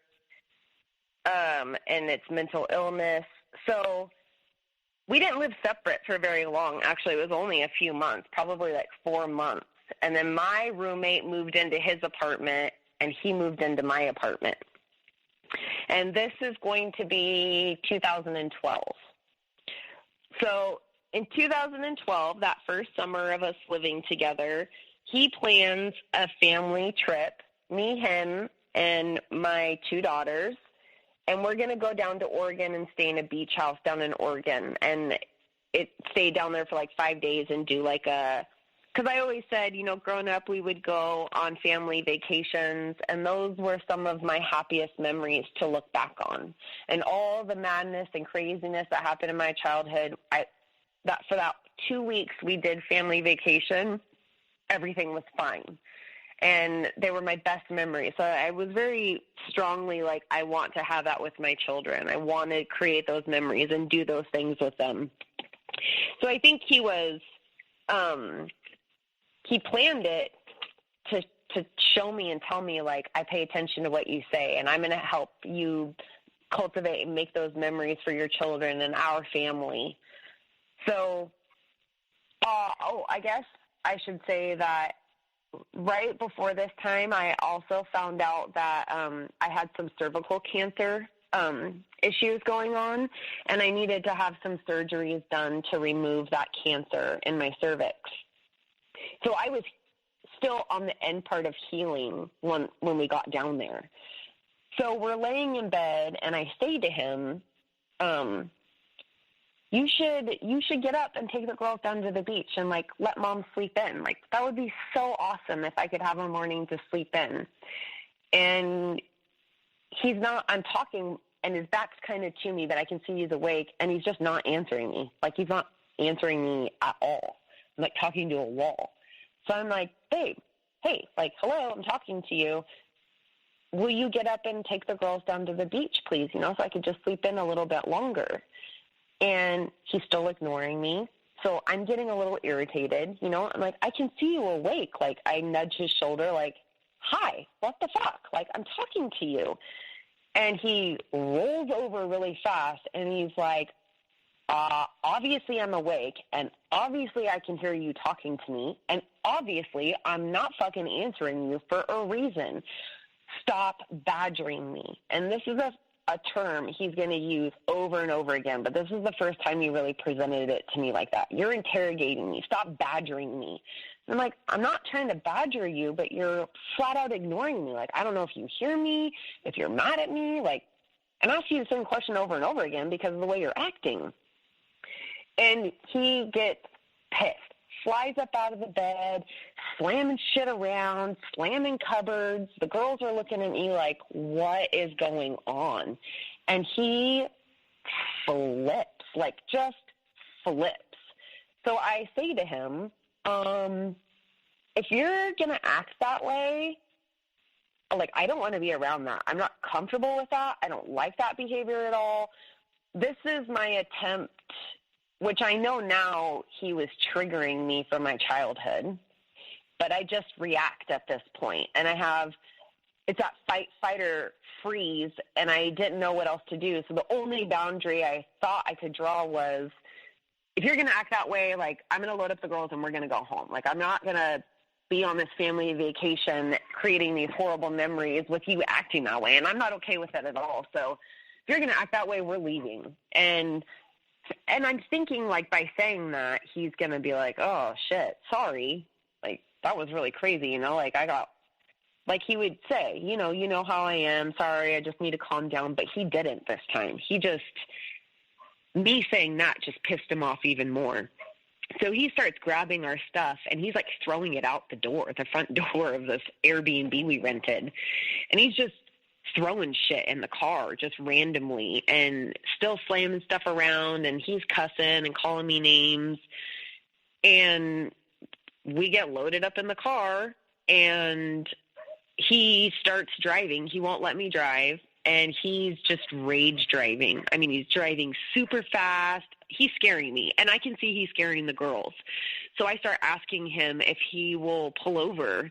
and it's mental illness. So we didn't live separate for very long. Actually, it was only a few months, probably like 4 months. And then my roommate moved into his apartment, and he moved into my apartment. And this is going to be 2012. So in 2012, that first summer of us living together, he plans a family trip, me, him, and my 2 daughters, and we're going to go down to Oregon and stay in a beach house down in Oregon, and stay down there for like 5 days and do like because I always said, you know, growing up we would go on family vacations, and those were some of my happiest memories to look back on. And all the madness and craziness that happened in my childhood, for that 2 weeks we did family vacation, everything was fine. And they were my best memories. So I was very strongly like, I want to have that with my children. I want to create those memories and do those things with them. So I think he planned it to show me and tell me, like, I pay attention to what you say, and I'm going to help you cultivate and make those memories for your children and our family. So, I guess I should say that right before this time, I also found out that I had some cervical cancer issues going on, and I needed to have some surgeries done to remove that cancer in my cervix. So I was still on the end part of healing when we got down there. So we're laying in bed, and I say to him, you should get up and take the girls down to the beach and, like, let mom sleep in. Like, that would be so awesome if I could have a morning to sleep in. And he's not, I'm talking, and his back's kind of to me, but I can see he's awake, and he's just not answering me. Like, he's not answering me at all. I'm, like, talking to a wall. So I'm like, babe, hey, like, hello, I'm talking to you. Will you get up and take the girls down to the beach, please, you know, so I could just sleep in a little bit longer? And he's still ignoring me. So I'm getting a little irritated, you know. I'm like, I can see you awake. Like, I nudge his shoulder, like, hi, what the fuck? Like, I'm talking to you. And he rolls over really fast, and he's like, obviously I'm awake, and obviously I can hear you talking to me, and obviously I'm not fucking answering you for a reason. Stop badgering me. And this is a term he's going to use over and over again, but this is the first time he really presented it to me like that. You're interrogating me. Stop badgering me. And I'm like, I'm not trying to badger you, but you're flat out ignoring me. Like, I don't know if you hear me, if you're mad at me, like, and I ask you the same question over and over again because of the way you're acting. And he gets pissed, flies up out of the bed, slamming shit around, slamming cupboards. The girls are looking at me like, what is going on? And he flips, like just flips. So I say to him, if you're going to act that way, like, I don't want to be around that. I'm not comfortable with that. I don't like that behavior at all. This is my attempt, which I know now he was triggering me from my childhood, but I just react at this point. And it's that fight, fight, or freeze, and I didn't know what else to do. So the only boundary I thought I could draw was, if you're going to act that way, like, I'm going to load up the girls and we're going to go home. Like, I'm not going to be on this family vacation creating these horrible memories with you acting that way, and I'm not okay with it at all. So if you're going to act that way, we're leaving. And I'm thinking, like, by saying that, he's going to be like, oh, shit, sorry. Like, that was really crazy, you know? Like, like he would say, you know how I am. Sorry, I just need to calm down. But he didn't this time. Me saying that just pissed him off even more. So he starts grabbing our stuff, and he's, like, throwing it out the front door of this Airbnb we rented. And he's just throwing shit in the car just randomly and still slamming stuff around, and he's cussing and calling me names. And we get loaded up in the car, and he starts driving. He won't let me drive, and he's just rage driving. I mean, he's driving super fast. He's scaring me, and I can see he's scaring the girls. So I start asking him if he will pull over.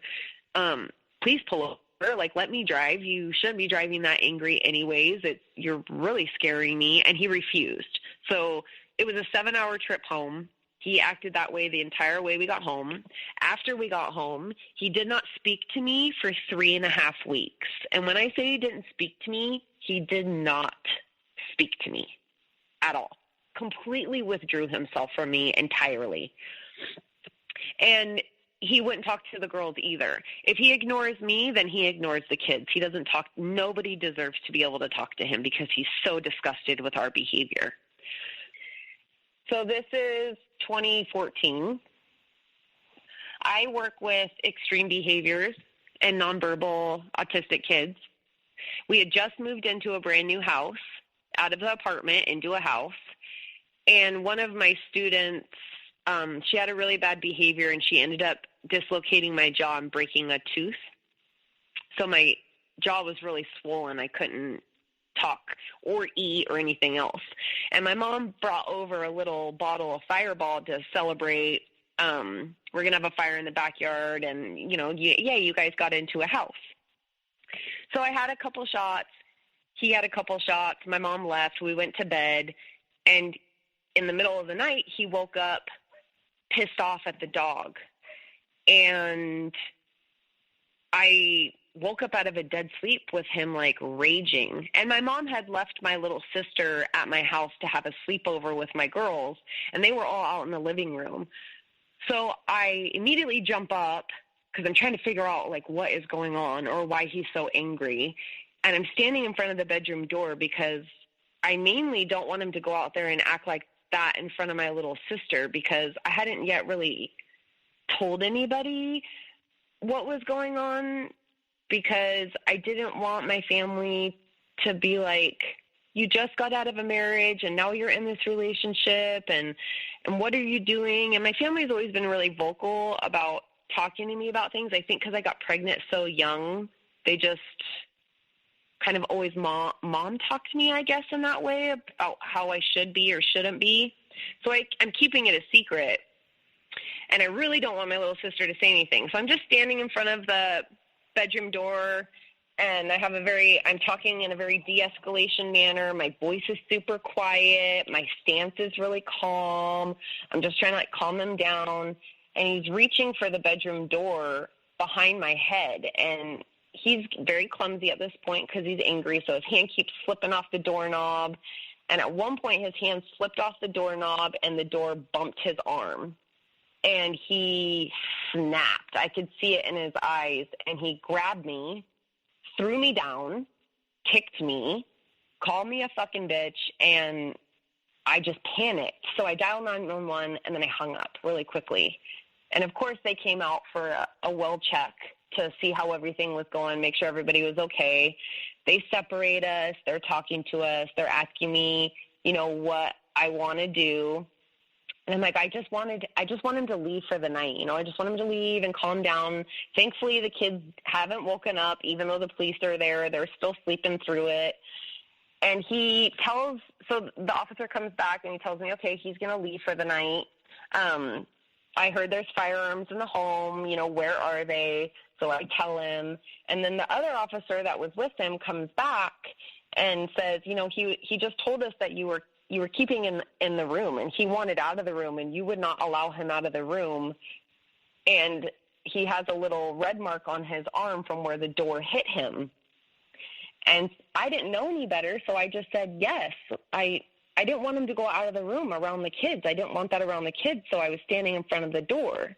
Please pull over. Like, let me drive. You shouldn't be driving that angry anyways. You're really scaring me. And he refused. So it was a 7-hour trip home. He acted that way the entire way we got home. After we got home, he did not speak to me for 3.5 weeks. And when I say he didn't speak to me, he did not speak to me at all. Completely withdrew himself from me entirely. And he wouldn't talk to the girls either. If he ignores me, then he ignores the kids. He doesn't talk. Nobody deserves to be able to talk to him because he's so disgusted with our behavior. So this is 2014. I work with extreme behaviors and nonverbal autistic kids. We had just moved into a brand new house, out of the apartment into a house. And one of my students, she had a really bad behavior, and she ended up dislocating my jaw and breaking a tooth. So my jaw was really swollen. I couldn't talk or eat or anything else. And my mom brought over a little bottle of Fireball to celebrate. We're going to have a fire in the backyard, and, you guys got into a house. So I had a couple shots. He had a couple shots. My mom left. We went to bed, and in the middle of the night, he woke up pissed off at the dog. And I woke up out of a dead sleep with him, like, raging. And my mom had left my little sister at my house to have a sleepover with my girls, and they were all out in the living room. So I immediately jump up because I'm trying to figure out, like, what is going on or why he's so angry. And I'm standing in front of the bedroom door because I mainly don't want him to go out there and act like that in front of my little sister, because I hadn't yet really told anybody what was going on, because I didn't want my family to be like, you just got out of a marriage and now you're in this relationship, and what are you doing? And my family's always been really vocal about talking to me about things. I think because I got pregnant so young, they just kind of always mom talk to me, I guess, in that way about how I should be or shouldn't be. So I'm keeping it a secret, and I really don't want my little sister to say anything. So I'm just standing in front of the bedroom door, and I'm talking in a very de-escalation manner. My voice is super quiet. My stance is really calm. I'm just trying to, like, calm him down. And he's reaching for the bedroom door behind my head, and he's very clumsy at this point because he's angry, so his hand keeps slipping off the doorknob. And at one point, his hand slipped off the doorknob, and the door bumped his arm. And he snapped. I could see it in his eyes. And he grabbed me, threw me down, kicked me, called me a fucking bitch, and I just panicked. So I dialed 911, and then I hung up really quickly. And, of course, they came out for a well check to see how everything was going, make sure everybody was okay. They separate us. They're talking to us. They're asking me, what I want to do. And I'm like, I just want him to leave for the night. I just want him to leave and calm down. Thankfully, the kids haven't woken up, even though the police are there. They're still sleeping through it. And so the officer comes back and he tells me, okay, he's going to leave for the night. I heard there's firearms in the home. Where are they? So I tell him. And then the other officer that was with him comes back and says, he just told us that you were keeping him in the room, and he wanted out of the room, and you would not allow him out of the room. And he has a little red mark on his arm from where the door hit him. And I didn't know any better, so I just said yes. I didn't want him to go out of the room around the kids. I didn't want that around the kids, so I was standing in front of the door.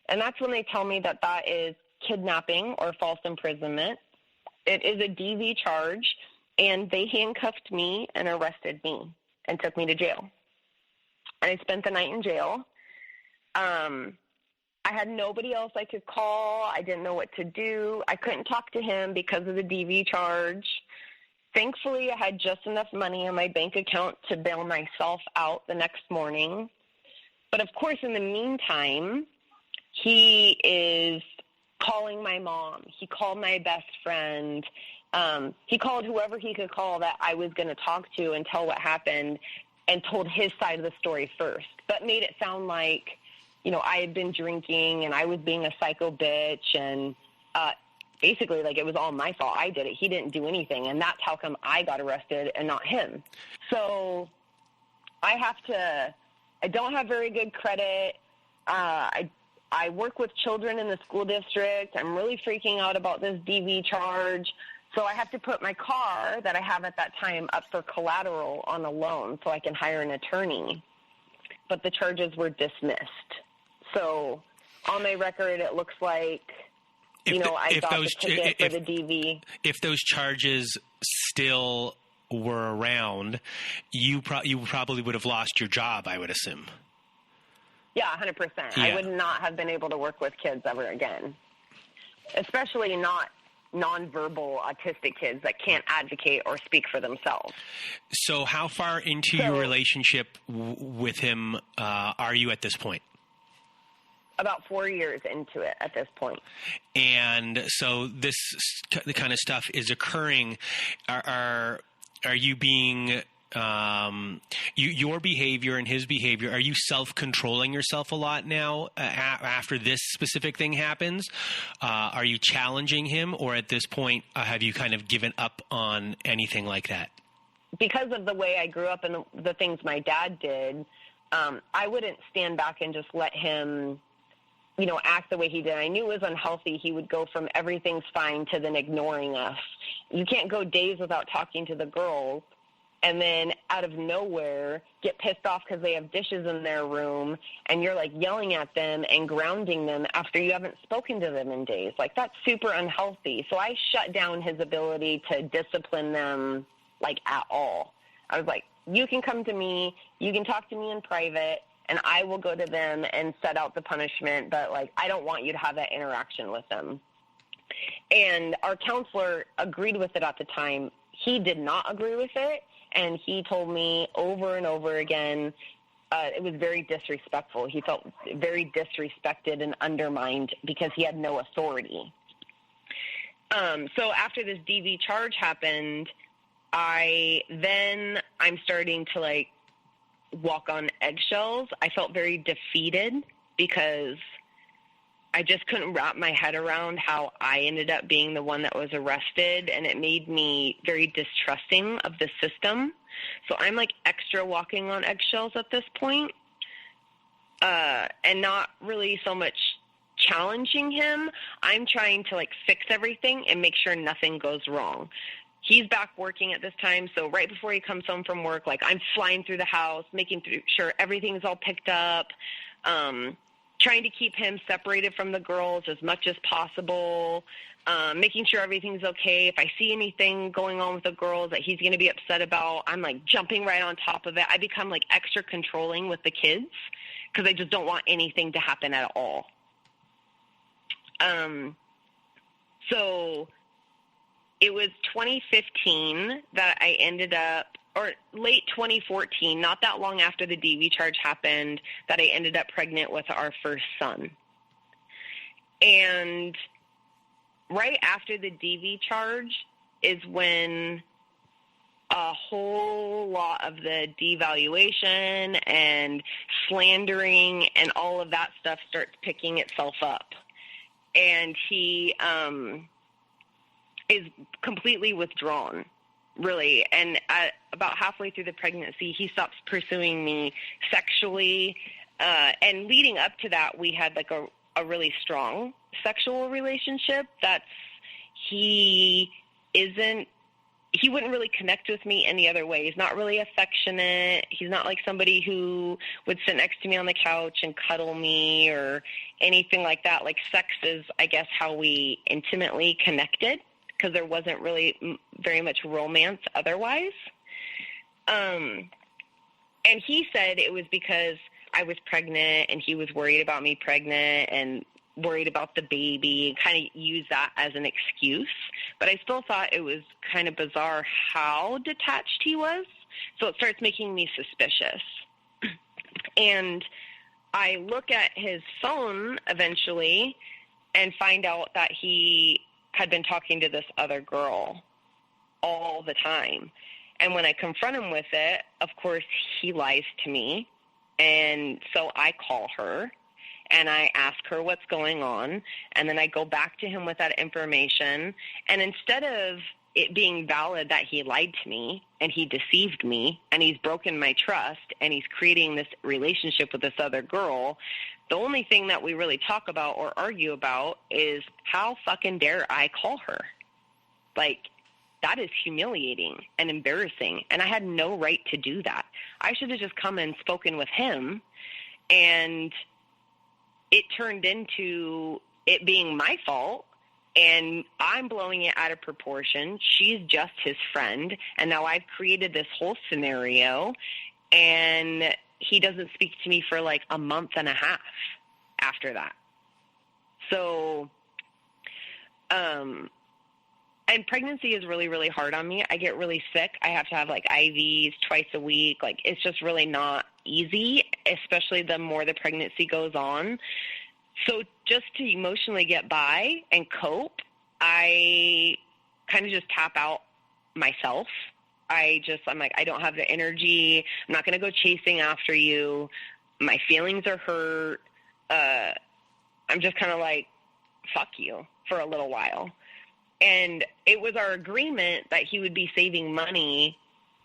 And that's when they tell me that is kidnapping or false imprisonment. It is a DV charge, and they handcuffed me and arrested me and took me to jail. And I spent the night in jail. I had nobody else I could call. I didn't know what to do. I couldn't talk to him because of the DV charge. Thankfully, I had just enough money in my bank account to bail myself out the next morning. But, of course, in the meantime, he is calling my mom. He called my best friend. He called whoever he could call that I was going to talk to and tell what happened, and told his side of the story first, but made it sound like I had been drinking and I was being a psycho bitch, and basically, like, it was all my fault. I did it. He didn't do anything, and that's how come I got arrested and not him. So I don't have very good credit. I work with children in the school district. I'm really freaking out about this DV charge. So I have to put my car that I have at that time up for collateral on a loan so I can hire an attorney. But the charges were dismissed. So on my record, it looks like, I got the ticket for the DV. If those charges still were around, you probably would have lost your job, I would assume. Yeah, 100%. Yeah. I would not have been able to work with kids ever again, especially not nonverbal autistic kids that can't advocate or speak for themselves. So how far into your relationship with him are you at this point? About 4 years into it at this point. And so this kind of stuff is occurring. Are you being your behavior and his behavior, are you self-controlling yourself a lot now after this specific thing happens? Are you challenging him, or at this point have you kind of given up on anything like that? Because of the way I grew up and the things my dad did, I wouldn't stand back and just let him, act the way he did. I knew it was unhealthy. He would go from everything's fine to then ignoring us. You can't go days without talking to the girls and then out of nowhere get pissed off because they have dishes in their room and you're like yelling at them and grounding them after you haven't spoken to them in days. Like, that's super unhealthy. So I shut down his ability to discipline them, like, at all. I was like, you can come to me, you can talk to me in private, and I will go to them and set out the punishment, but, like, I don't want you to have that interaction with them. And our counselor agreed with it at the time. He did not agree with it, and he told me over and over again it was very disrespectful. He felt very disrespected and undermined because he had no authority. So after this DV charge happened, I'm starting to, like, walk on eggshells. I felt very defeated because I just couldn't wrap my head around how I ended up being the one that was arrested, and it made me very distrusting of the system. So I'm, like, extra walking on eggshells at this point, and not really so much challenging him. I'm trying to, like, fix everything and make sure nothing goes wrong. He's back working at this time, so right before he comes home from work, like, I'm flying through the house, making sure everything's all picked up, trying to keep him separated from the girls as much as possible, making sure everything's okay. If I see anything going on with the girls that he's going to be upset about, I'm, like, jumping right on top of it. I become, like, extra controlling with the kids because I just don't want anything to happen at all. So it was 2015 that I ended up, or late 2014, not that long after the DV charge happened, that I ended up pregnant with our first son. And right after the DV charge is when a whole lot of the devaluation and slandering and all of that stuff starts picking itself up. And he is completely withdrawn, really. And about halfway through the pregnancy, he stops pursuing me sexually. And leading up to that, we had, like, a really strong sexual relationship. He wouldn't really connect with me any other way. He's not really affectionate. He's not like somebody who would sit next to me on the couch and cuddle me or anything like that. Like, sex is, I guess, how we intimately connected, because there wasn't really very much romance otherwise. And he said it was because I was pregnant and he was worried about me pregnant and worried about the baby, and kind of used that as an excuse. But I still thought it was kind of bizarre how detached he was. So it starts making me suspicious. And I look at his phone eventually and find out that he had been talking to this other girl all the time. And when I confront him with it, of course, he lies to me. And so I call her and I ask her what's going on, and then I go back to him with that information. And instead of it being valid that he lied to me and he deceived me and he's broken my trust and he's creating this relationship with this other girl, the only thing that we really talk about or argue about is how fucking dare I call her. Like, that is humiliating and embarrassing, and I had no right to do that. I should have just come and spoken with him, and it turned into it being my fault, and I'm blowing it out of proportion. She's just his friend, and now I've created this whole scenario, and he doesn't speak to me for like a month and a half after that. So, and pregnancy is really, really hard on me. I get really sick. I have to have like IVs twice a week. Like, it's just really not easy, especially the more the pregnancy goes on. So just to emotionally get by and cope, I kind of just tap out myself. I'm like, I don't have the energy. I'm not going to go chasing after you. My feelings are hurt. I'm just kind of like, fuck you for a little while. And it was our agreement that he would be saving money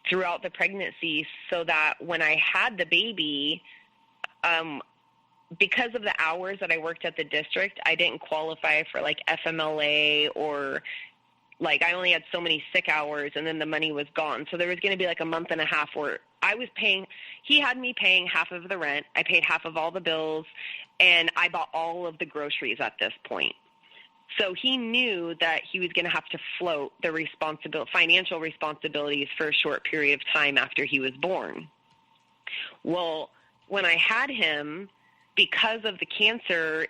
throughout the pregnancy so that when I had the baby, because of the hours that I worked at the district, I didn't qualify for like FMLA, or like I only had so many sick hours and then the money was gone. So there was going to be like a month and a half where I was paying, he had me paying half of the rent. I paid half of all the bills, and I bought all of the groceries at this point. So he knew that he was going to have to float the financial responsibilities for a short period of time after he was born. Well, when I had him, because of the cancer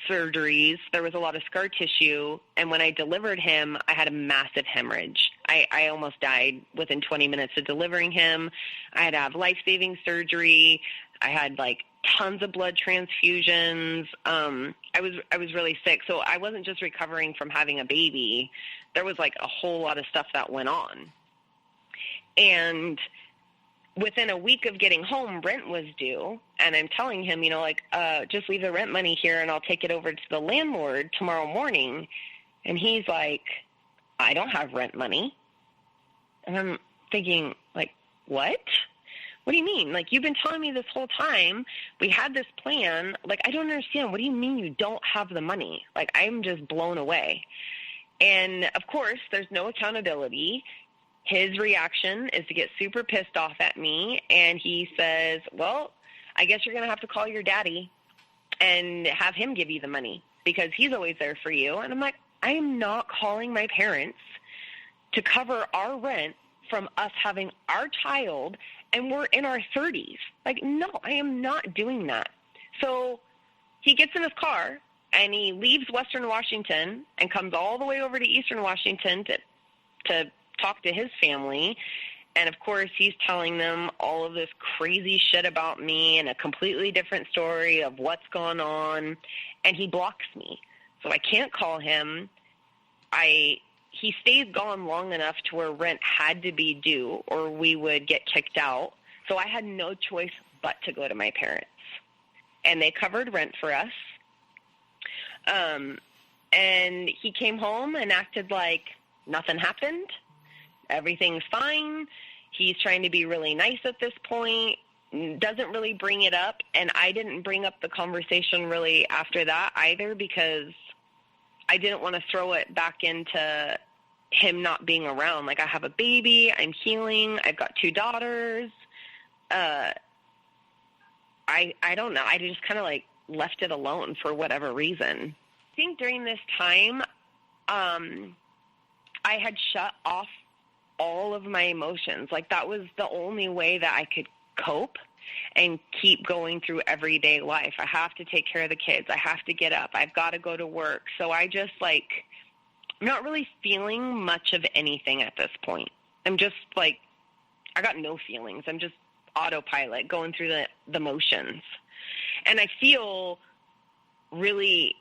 surgeries, there was a lot of scar tissue, and when I delivered him, I had a massive hemorrhage. I almost died within 20 minutes of delivering him. I had to have life-saving surgery. I had like tons of blood transfusions. I was really sick, so I wasn't just recovering from having a baby. There was like a whole lot of stuff that went on. And within a week of getting home, rent was due, and I'm telling him, just leave the rent money here and I'll take it over to the landlord tomorrow morning. And he's like, I don't have rent money. And I'm thinking, like, what? What do you mean? Like, you've been telling me this whole time. We had this plan. Like, I don't understand. What do you mean you don't have the money? Like, I'm just blown away. And, of course, there's no accountability. His reaction is to get super pissed off at me, and he says, well, I guess you're going to have to call your daddy and have him give you the money because he's always there for you. And I'm like, I am not calling my parents to cover our rent from us having our child, and we're in our 30s. Like, no, I am not doing that. So he gets in his car, and he leaves Western Washington and comes all the way over to Eastern Washington to talk to his family. And of course, he's telling them all of this crazy shit about me and a completely different story of what's going on. And he blocks me. So I can't call him. He stays gone long enough to where rent had to be due or we would get kicked out. So I had no choice but to go to my parents. And they covered rent for us. And he came home and acted like nothing happened. Everything's fine. He's trying to be really nice at this point, doesn't really bring it up. And I didn't bring up the conversation really after that either because I didn't want to throw it back into him not being around. Like, I have a baby, I'm healing, I've got 2 daughters. I don't know. I just kind of like left it alone for whatever reason. I think during this time, I had shut off all of my emotions. Like, that was the only way that I could cope and keep going through everyday life. I have to take care of the kids. I have to get up. I've got to go to work. So I just like, I'm not really feeling much of anything at this point. I'm just like, I got no feelings. I'm just autopilot going through the motions. And I feel really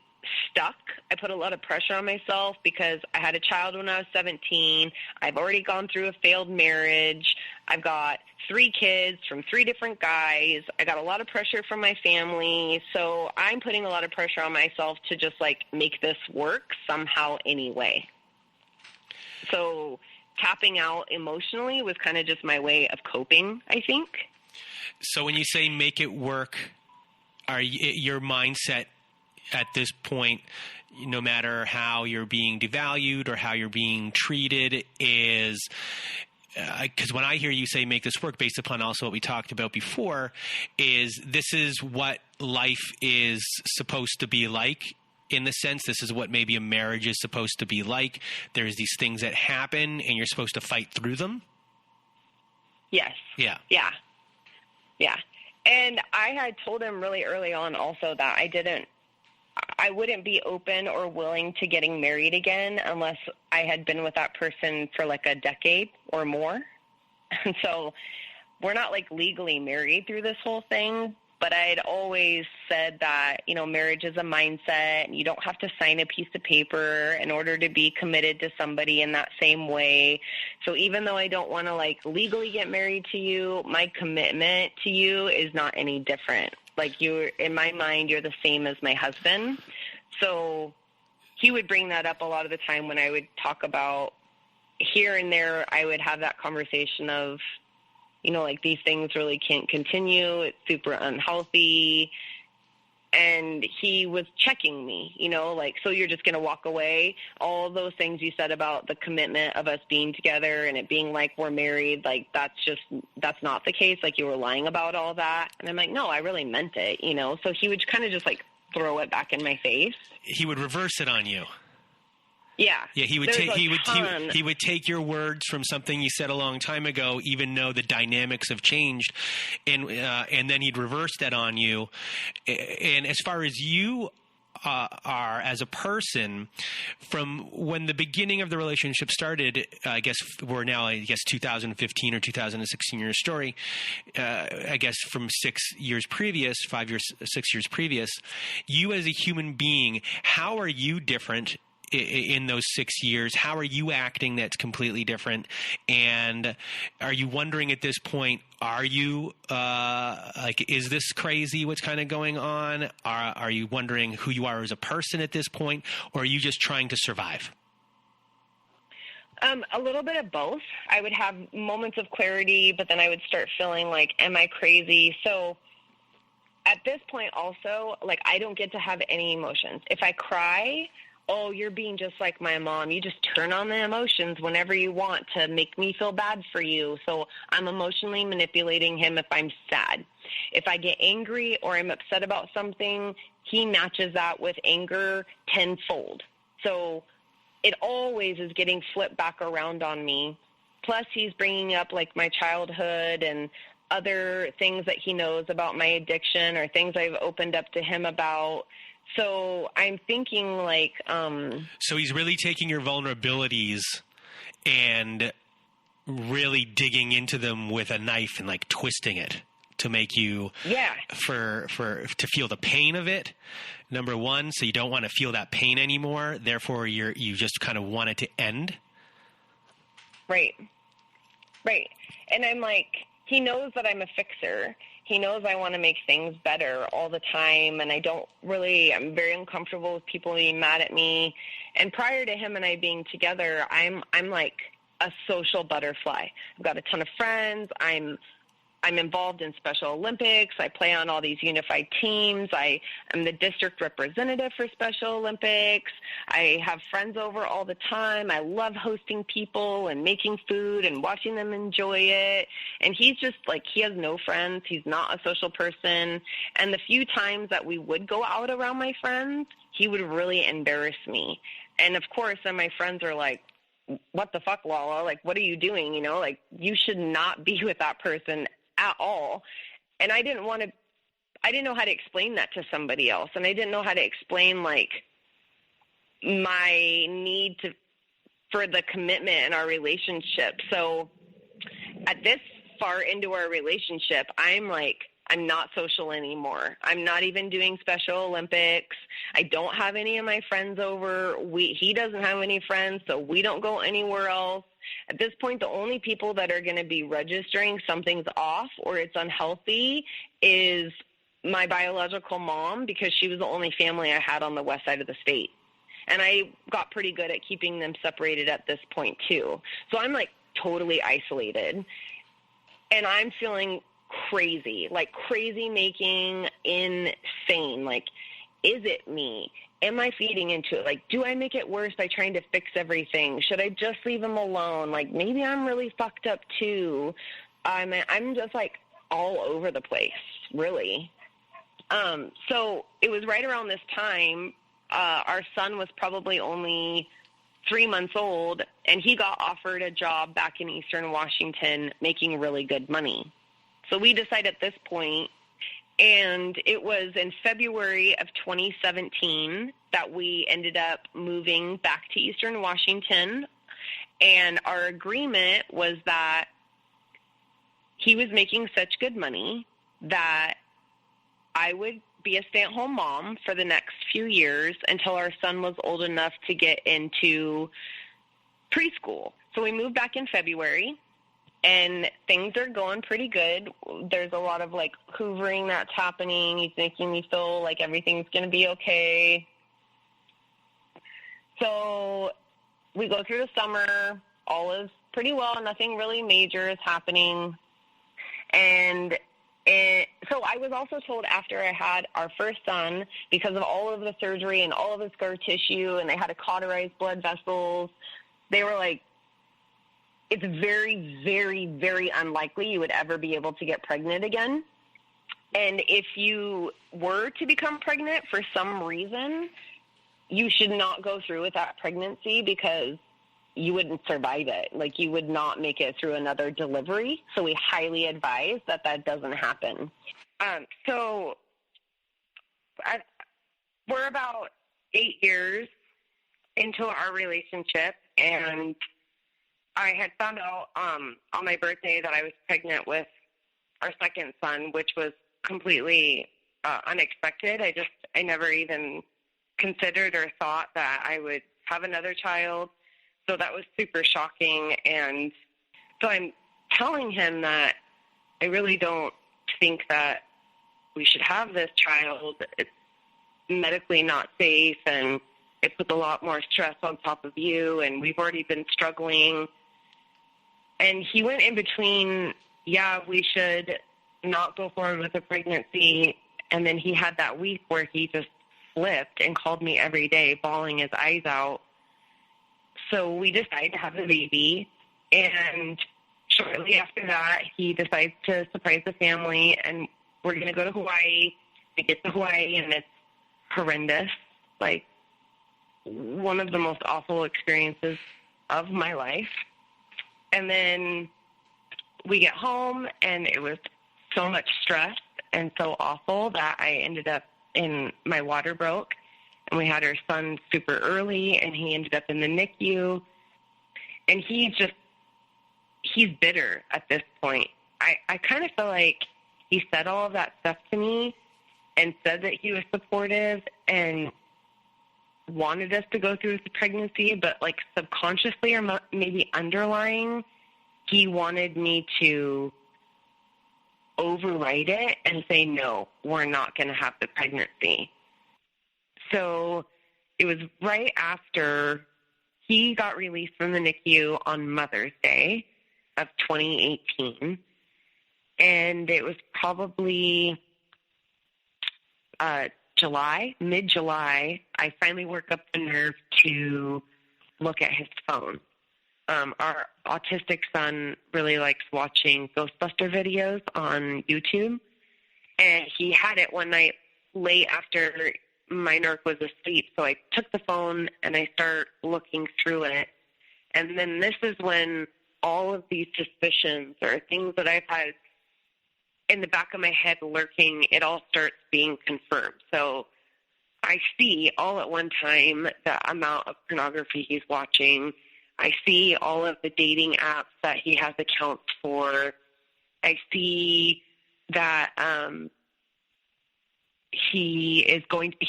stuck. I put a lot of pressure on myself because I had a child when I was 17. I've already gone through a failed marriage. I've got 3 kids from 3 different guys. I got a lot of pressure from my family. So I'm putting a lot of pressure on myself to just like make this work somehow anyway. So tapping out emotionally was kind of just my way of coping, I think. So when you say make it work, your mindset at this point, no matter how you're being devalued or how you're being treated, is because when I hear you say make this work, based upon also what we talked about before, is this is what life is supposed to be like. In the sense, this is what maybe a marriage is supposed to be like. There's these things that happen and you're supposed to fight through them. Yes. Yeah. Yeah. Yeah. And I had told him really early on also that I wouldn't be open or willing to getting married again unless I had been with that person for like a decade or more. And so we're not like legally married through this whole thing, but I had always said that, you know, marriage is a mindset and you don't have to sign a piece of paper in order to be committed to somebody in that same way. So even though I don't want to like legally get married to you, my commitment to you is not any different. Like in my mind, you're the same as my husband. So he would bring that up a lot of the time when I would talk about here and there, I would have that conversation of, you know, like these things really can't continue. It's super unhealthy. And he was checking me, you know, like, so you're just going to walk away. All of those things you said about the commitment of us being together and it being like we're married, like that's not the case. Like you were lying about all that. And I'm like, no, I really meant it, you know? So he would kind of just like throw it back in my face. He would reverse it on you. Yeah. Yeah, he would take your words from something you said a long time ago, even though the dynamics have changed, and then he'd reverse that on you. And as far as you are as a person, from when the beginning of the relationship started, I guess we're now, 2015 or 2016 year story. I guess from 6 years previous, 6 years previous, you as a human being, how are you different in those 6 years? How are you acting that's completely different? And are you wondering at this point, are you is this crazy what's kind of going on? Are you wondering who you are as a person at this point, or are you just trying to survive? A little bit of both. I would have moments of clarity, but then I would start feeling like, am I crazy? So at this point also, like, I don't get to have any emotions. If I cry, oh, you're being just like my mom. You just turn on the emotions whenever you want to make me feel bad for you. So I'm emotionally manipulating him if I'm sad. If I get angry or I'm upset about something, he matches that with anger tenfold. So it always is getting flipped back around on me. Plus, he's bringing up like my childhood and other things that he knows about my addiction or things I've opened up to him about. So I'm thinking like... So he's really taking your vulnerabilities and really digging into them with a knife and like twisting it to make you... Yeah. To feel the pain of it, number one. So you don't want to feel that pain anymore. Therefore, you just kind of want it to end. Right. And I'm like, he knows that I'm a fixer. He knows I want to make things better all the time, and I'm very uncomfortable with people being mad at me. And prior to him and I being together, I'm like a social butterfly. I've got a ton of friends. I'm involved in Special Olympics. I play on all these unified teams. I am the district representative for Special Olympics. I have friends over all the time. I love hosting people and making food and watching them enjoy it. And he's just like, he has no friends. He's not a social person. And the few times that we would go out around my friends, he would really embarrass me. And of course, then my friends are like, what the fuck, Lala? Like, what are you doing? You know, like, you should not be with that person at all. And I didn't know how to explain that to somebody else. And I didn't know how to explain like my need for the commitment in our relationship. So at this far into our relationship, I'm not social anymore. I'm not even doing Special Olympics. I don't have any of my friends over. He doesn't have any friends, so we don't go anywhere else. At this point, the only people that are going to be registering something's off or it's unhealthy is my biological mom, because she was the only family I had on the west side of the state. And I got pretty good at keeping them separated at this point too. So I'm like totally isolated, and I'm feeling crazy, like crazy making insane. Like, is it me? Am I feeding into it? Like, do I make it worse by trying to fix everything? Should I just leave him alone? Like, maybe I'm really fucked up too. I'm just like all over the place, really. So it was right around this time. Our son was probably only 3 months old, and he got offered a job back in Eastern Washington making really good money. So we decided at this point, and it was in February of 2017 that we ended up moving back to Eastern Washington. And our agreement was that he was making such good money that I would be a stay-at-home mom for the next few years until our son was old enough to get into preschool. So we moved back in February, and things are going pretty good. There's a lot of, like, hoovering that's happening. He's making me feel like everything's going to be okay. So we go through the summer. All is pretty well. Nothing really major is happening. And so I was also told after I had our first son, because of all of the surgery and all of the scar tissue, and they had to cauterize blood vessels, they were like, it's very, very, very unlikely you would ever be able to get pregnant again. And if you were to become pregnant for some reason, you should not go through with that pregnancy, because you wouldn't survive it. Like, you would not make it through another delivery. So we highly advise that that doesn't happen. We're about 8 years into our relationship, and I had found out on my birthday that I was pregnant with our second son, which was completely unexpected. I never even considered or thought that I would have another child. So that was super shocking. And so I'm telling him that I really don't think that we should have this child. It's medically not safe, and it puts a lot more stress on top of you, and we've already been struggling. And he went in between, yeah, we should not go forward with a pregnancy, and then he had that week where he just flipped and called me every day, bawling his eyes out. So we decided to have the baby, and shortly after that, he decides to surprise the family, and we're going to go to Hawaii. We get to Hawaii, and it's horrendous, like one of the most awful experiences of my life. And then we get home, and it was so much stress and so awful that I ended up my water broke, and we had our son super early, and he ended up in the NICU. And he's bitter at this point. I kind of feel like he said all of that stuff to me and said that he was supportive and wanted us to go through the pregnancy, but like subconsciously or maybe underlying, he wanted me to override it and say, no, we're not going to have the pregnancy. So it was right after he got released from the NICU on Mother's Day of 2018. And it was probably mid-July, I finally worked up the nerve to look at his phone. Our autistic son really likes watching Ghostbuster videos on YouTube, and he had it one night late after my Narc was asleep, so I took the phone and I started looking through it, and then this is when all of these suspicions or things that I've had in the back of my head lurking, it all starts being confirmed. So I see all at one time the amount of pornography he's watching. I see all of the dating apps that he has accounts for. I see that he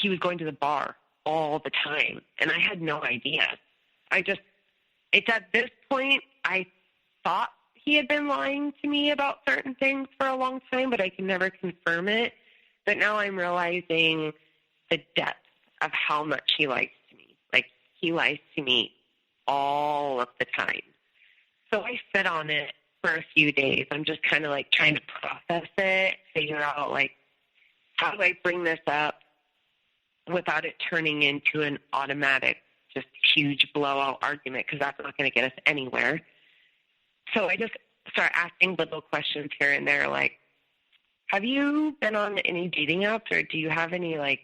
was going to the bar all the time, and I had no idea. It's at this point I thought he had been lying to me about certain things for a long time, but I can never confirm it. But now I'm realizing the depth of how much he lies to me. Like, he lies to me all of the time. So I sit on it for a few days. I'm just kind of like trying to process it, figure out like, how do I bring this up without it turning into an automatic, just huge blowout argument, because that's not going to get us anywhere. So I just start asking little questions here and there, like, have you been on any dating apps, or do you have any like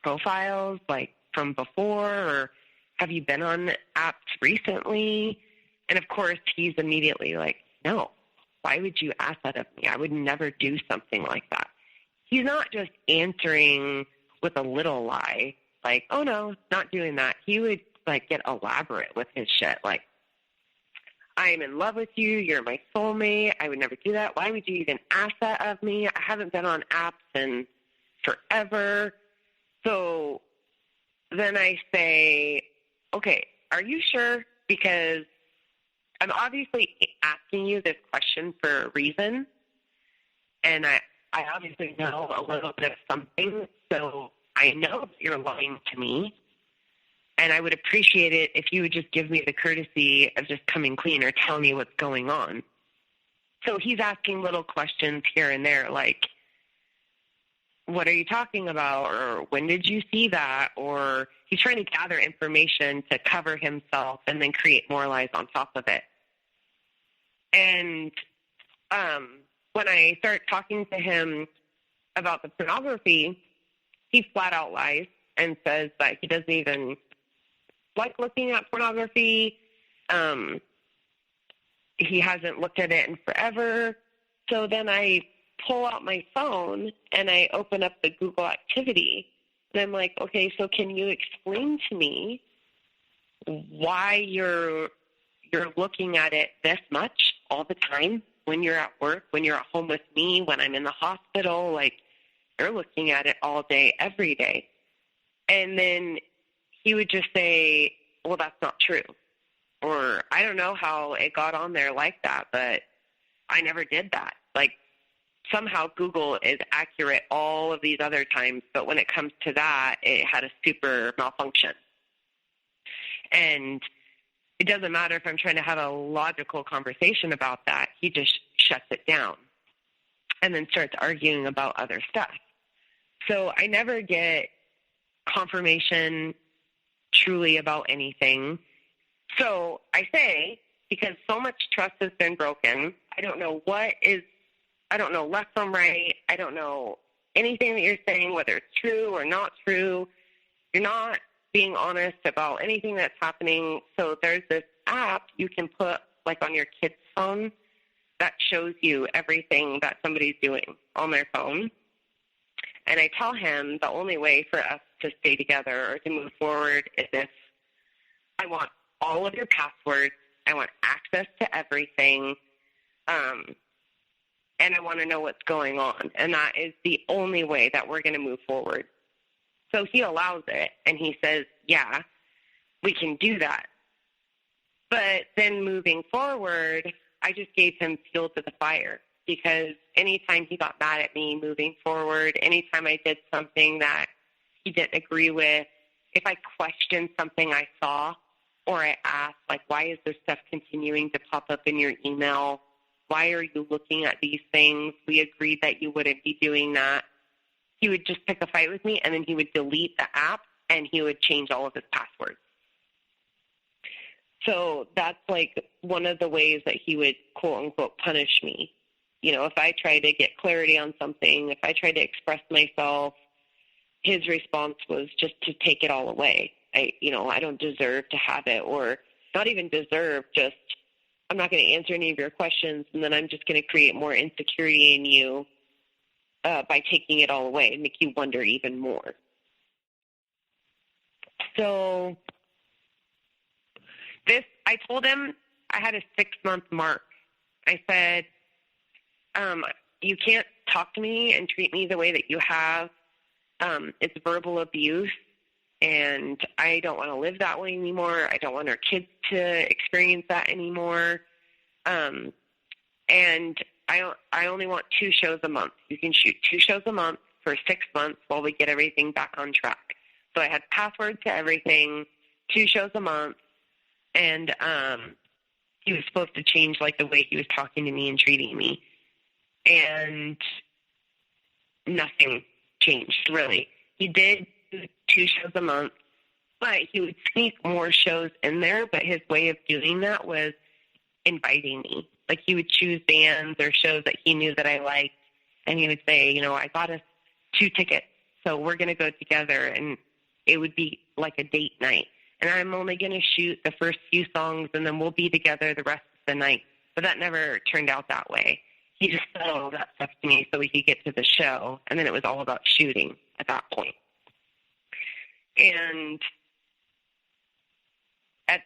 profiles like from before, or have you been on apps recently? And of course, he's immediately like, no, why would you ask that of me? I would never do something like that. He's not just answering with a little lie, like, oh no, not doing that. He would like get elaborate with his shit, like, I am in love with you, you're my soulmate, I would never do that. Why would you even ask that of me? I haven't been on apps in forever. So then I say, okay, are you sure? Because I'm obviously asking you this question for a reason, and I obviously know a little bit of something, so I know that you're lying to me, and I would appreciate it if you would just give me the courtesy of just coming clean or tell me what's going on. So he's asking little questions here and there, like, what are you talking about, or when did you see that, or he's trying to gather information to cover himself and then create more lies on top of it. And when I start talking to him about the pornography, he flat out lies and says that he doesn't even like looking at pornography. He hasn't looked at it in forever. So then I pull out my phone and I open up the Google activity. And I'm like, okay, so can you explain to me why you're looking at it this much all the time when you're at work, when you're at home with me, when I'm in the hospital? Like, you're looking at it all day, every day. And then he would just say, well, that's not true. Or I don't know how it got on there like that, but I never did that. Like, somehow Google is accurate all of these other times, but when it comes to that, it had a super malfunction. And it doesn't matter if I'm trying to have a logical conversation about that. He just shuts it down and then starts arguing about other stuff. So I never get confirmation truly about anything. So I say, because so much trust has been broken, I don't know left from right. I don't know anything that you're saying, whether it's true or not true. You're not being honest about anything that's happening. So there's this app you can put like on your kid's phone that shows you everything that somebody's doing on their phone. And I tell him the only way for us to stay together or to move forward is if I want all of your passwords, I want access to everything, and I want to know what's going on. And that is the only way that we're going to move forward. So he allows it, and he says, yeah, we can do that. But then moving forward, I just gave him fuel to the fire, because anytime he got mad at me moving forward, anytime I did something that he didn't agree with, if I questioned something I saw, or I asked, like, why is this stuff continuing to pop up in your email? Why are you looking at these things? We agreed that you wouldn't be doing that. He would just pick a fight with me, and then he would delete the app, and he would change all of his passwords. So that's like one of the ways that he would, quote unquote, punish me. You know, if I try to get clarity on something, if I try to express myself, his response was just to take it all away. I don't deserve to have it, or not even deserve, just I'm not going to answer any of your questions, and then I'm just going to create more insecurity in you by taking it all away and make you wonder even more. So I told him I had a 6-month mark. I said, you can't talk to me and treat me the way that you have. It's verbal abuse, and I don't want to live that way anymore. I don't want our kids to experience that anymore. And I only want 2 shows a month. You can shoot 2 shows a month for 6 months while we get everything back on track. So I had passwords to everything, 2 shows a month, and he was supposed to change, like, the way he was talking to me and treating me. And nothing changed, really. He did do 2 shows a month, but he would sneak more shows in there, but his way of doing that was inviting me. Like, he would choose bands or shows that he knew that I liked, and he would say, you know, I got us 2 tickets, so we're going to go together, and it would be like a date night. And I'm only going to shoot the first few songs, and then we'll be together the rest of the night. But that never turned out that way. He just said all that stuff to me so we could get to the show, and then it was all about shooting at that point. And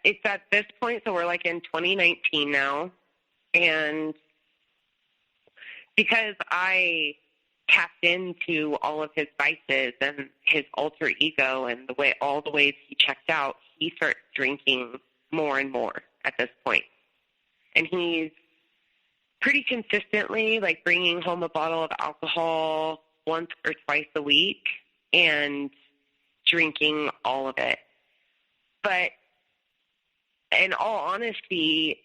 it's at this point, so we're like in 2019 now, and because I tapped into all of his vices and his alter ego and all the ways he checked out, he starts drinking more and more at this point. And he's pretty consistently, like, bringing home a bottle of alcohol once or twice a week and drinking all of it. But in all honesty,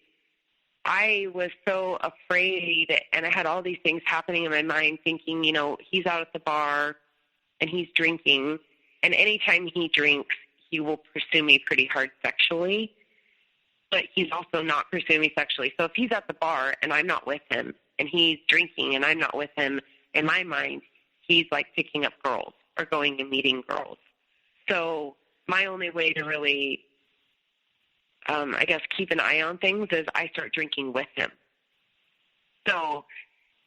I was so afraid, and I had all these things happening in my mind thinking, you know, he's out at the bar and he's drinking, and anytime he drinks, he will pursue me pretty hard sexually, but he's also not pursuing me sexually. So if he's at the bar and I'm not with him, and he's drinking and I'm not with him, in my mind, he's like picking up girls or going and meeting girls. So my only way to really I guess, keep an eye on things is I start drinking with him. So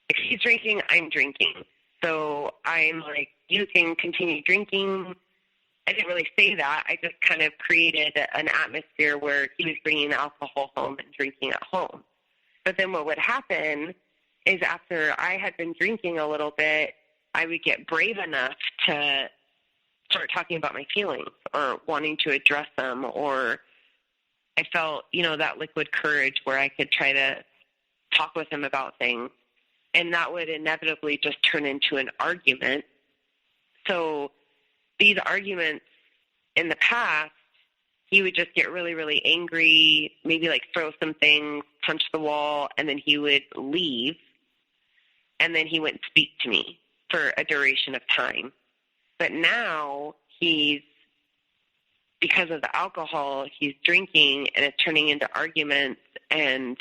if he's drinking, I'm drinking. So I'm like, you can continue drinking. I didn't really say that. I just kind of created an atmosphere where he was bringing the alcohol home and drinking at home. But then what would happen is after I had been drinking a little bit, I would get brave enough to start talking about my feelings or wanting to address them, or I felt, you know, that liquid courage where I could try to talk with him about things, and that would inevitably just turn into an argument. So these arguments in the past, he would just get really, really angry, maybe like throw some things, punch the wall, and then he would leave, and then he wouldn't speak to me for a duration of time. But now because of the alcohol, he's drinking, and it's turning into arguments, and